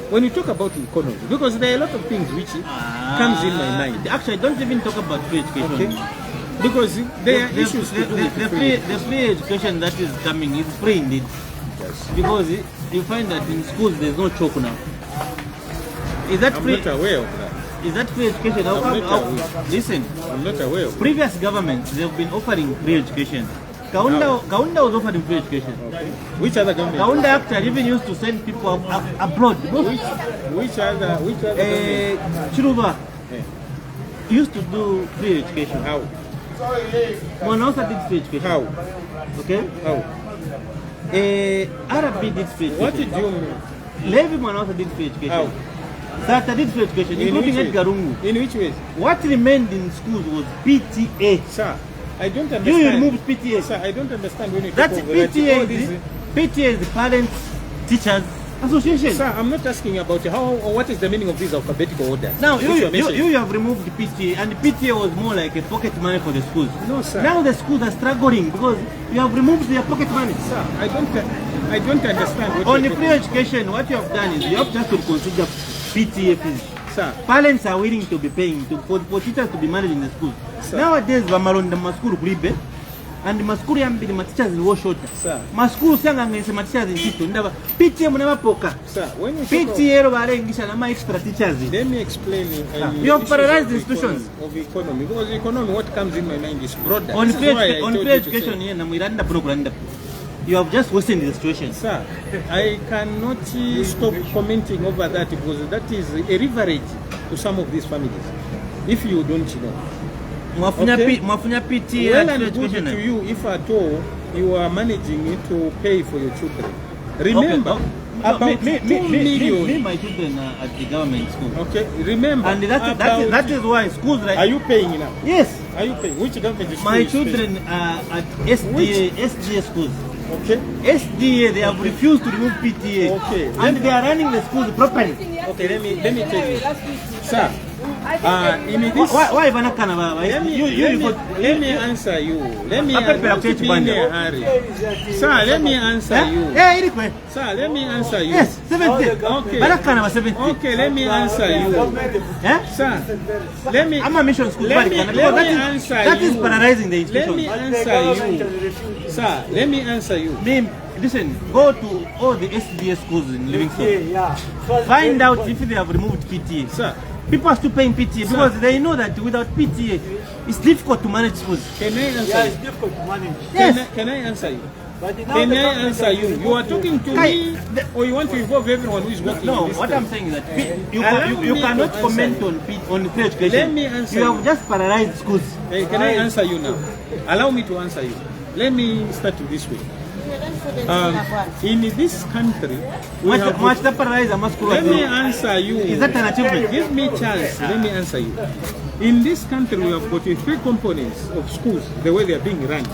When you talk about economy, because there are a lot of things which comes in my mind. Actually, don't even talk about free education. Okay? Because there are issues to do with the free education that is coming is free indeed. Because you find that in schools there's no chalk now. Is that I'm free? not aware of that. Is that free education? Listen, I'm not aware of that. previous governments they've been offering free education. Kaunda was offering free education. Which other government? Kaunda actually even used to send people abroad. Which other government? Chiruba Yeah. used to do free education. How? Manasa did free education. How? Okay? How? Arabi did free education. What did you mean? Levi Manasa did free education. How? Sata did free education, including which Edgar way? Rungu. In which ways? What remained in schools was PTA. Sir, I don't You understand. removed PTA. Sir, I don't understand when you That's talk of that. PTA. All these- PTA is the Parents Teachers Association. Sir, I'm not asking about how or what is the meaning of these alphabetical orders. Now which are mentioned. you have removed the PTA, and the PTA was more like a pocket money for the schools. No, sir. Now the schools are struggling because you have removed their pocket money. Sir, I don't understand what On you're the free talking education, what you have done is you have just to consider PTA fees. about. Sir, Parents are willing to be paying for teachers to be managing the schools. Sir. Nowadays, vamalonda maskuru kulibe, and maskuru yambili ma teachers in shorter. Sir. Maskuru sanga ngese ma teachers in situ ndaba PTA muna mapoka. sir, when you talk of, PTA ro barengisha na ma extra teachers. let me explain You have issues paralyzed of institutions. economy. Because economy, what comes in my mind is broader. On This is why I free told you to education say- here na mwiranda program. You have just worsened the situation. Sir, I cannot stop commenting over that because that is a leverage to some of these families. If you don't know. Mwafunya Okay. mwafunya PTA Well free and good education. to you if at all you are managing to pay for your children. Remember, about me, 2 million. me, my children are at the government school. Okay, remember. And that is why schools like Are you paying now? yes, Are you paying? Which government is my paying? children are at SDA schools. Okay. SDA they have refused to remove PTA. Okay. And they are running the schools properly. Okay, let me tell you. Sir, in this Why vanakana baba? let me answer you. Let me Apa pera not be kuchechi in banda? a hurry. Sir, let me answer you. Eh, ilikwe. Sir, let me answer you. Yes, 70. Okay. Vanakana ba 70. Okay, let me answer you. Eh? Sir, let me I'm a mission school. Let me- Because let me that answer that is you. paralyzing the let me institution. answer you. Sir, let me answer you. Listen, go to all the SDA schools in Livingstone. Yeah. Find out if they have removed PTA. Sir, People are still paying PTA because they know that without PTA, it's difficult to manage schools. can I answer Yeah, it's you? difficult to manage. Yes. Can I answer you? But now Can the I government answer has you? You are removed talking to me, or you want to involve everyone who is working No, in this what thing? I'm saying is that Allow you me cannot to answer comment you. on free education. Let me answer You have you. just paralyzed schools. Hey, can I answer you now? Allow me to answer you. Let me start with this way. In this country, we have Much paralyzed a school. let me answer you. Is that an achievement? Give me chance. Let me answer you. In this country, we have got 3 components of schools, the way they are being run.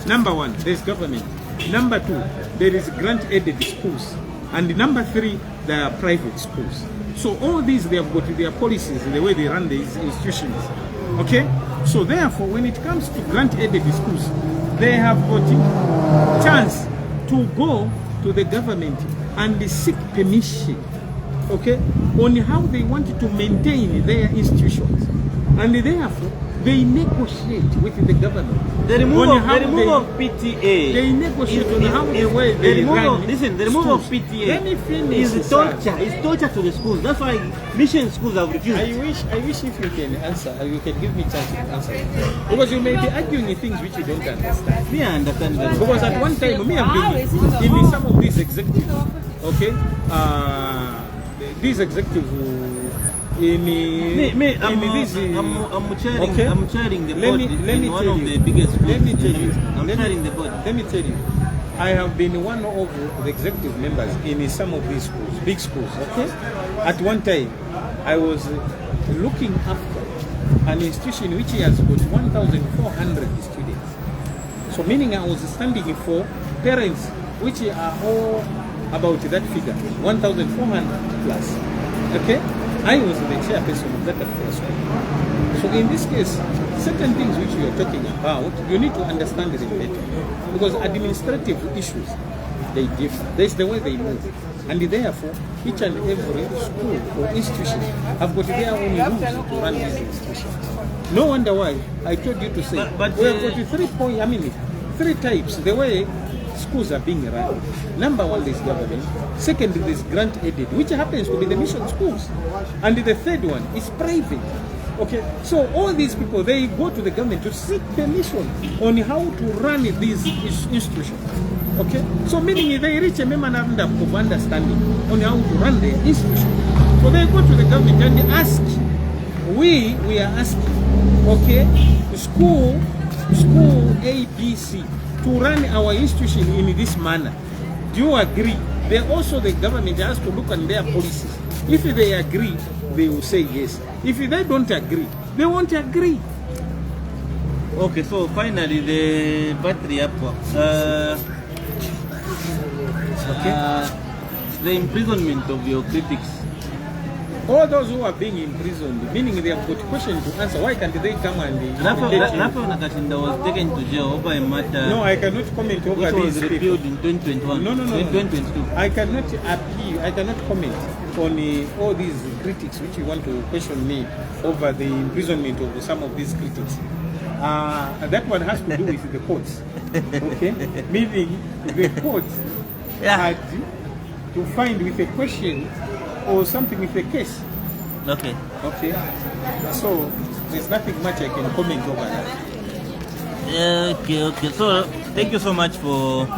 Number 1, there is government. Number 2, there is grant-aided schools. And number 3, there are private schools. So all these, they have got their policies, the way they run these institutions. Okay? So therefore, when it comes to grant-aided schools, they have got chance to go to the government and seek permission, okay, on how they want to maintain their institutions. And therefore, they negotiate with the government. The on removal how of PTA. they negotiate on how the way the they removal, run listen, the removal of schools. PTA Let me finish, is sir. torture. It's torture to the schools. That's why mission schools have refused. I wish if you can answer, you can give me chance to answer. Because you may be arguing things which you don't understand. Me, I understand very well. Because at one time, me have been in some of these executives, okay? These executives in this, I'm chairing, okay? I'm chairing the Let board me in one tell of you. the biggest schools. Let me tell you. I'm chairing the board. Let me tell you. I have been one of the executive members in some of these schools, big schools, okay? At one time, I was looking after an institution which has got 1,400 students. So meaning I was standing for parents which are all about that figure, 1,400 plus, okay? I was the chairperson of that particular school. So in this case, certain things which we are talking about, you need to understand them better. Because administrative issues, they differ. That's the way they move. And therefore, each and every school or institution have got their own rules to run these institutions. No wonder why I told you to say, But we have got three types, the way schools are being run. Number one is government. Second is grant aided, which happens to be the mission schools. And the third one is private. Okay, so all these people, they go to the government to seek permission on how to run these institutions. Okay, so meaning they reach a memorandum of understanding on how to run the institution. So they go to the government and they ask, we are asking, okay, school ABC to run our institution in this manner. Do you agree? They also, the government has to look at their policies. If they agree, they will say yes. If they don't agree, they won't agree. Okay, so finally the battery up. The imprisonment of your critics. All those who are being imprisoned, meaning they have got questions to answer. Why can't they come and Rafael Nakashinda was taken to jail over a matter. No, I cannot comment over which was these people. repealed in 2021. No. 2022. I cannot appeal. I cannot comment on all these critics which you want to question me over the imprisonment of some of these critics. That one has to do with the courts. Okay, meaning the courts had to find with a question or something with a case. Okay. Okay. So there's nothing much I can comment over that. Okay. So thank you so much for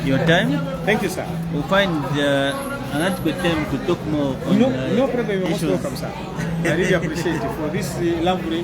your time. Thank you, sir. We'll find another good time to talk more on No problem. You're most issues. welcome, sir. I really appreciate it for this lovely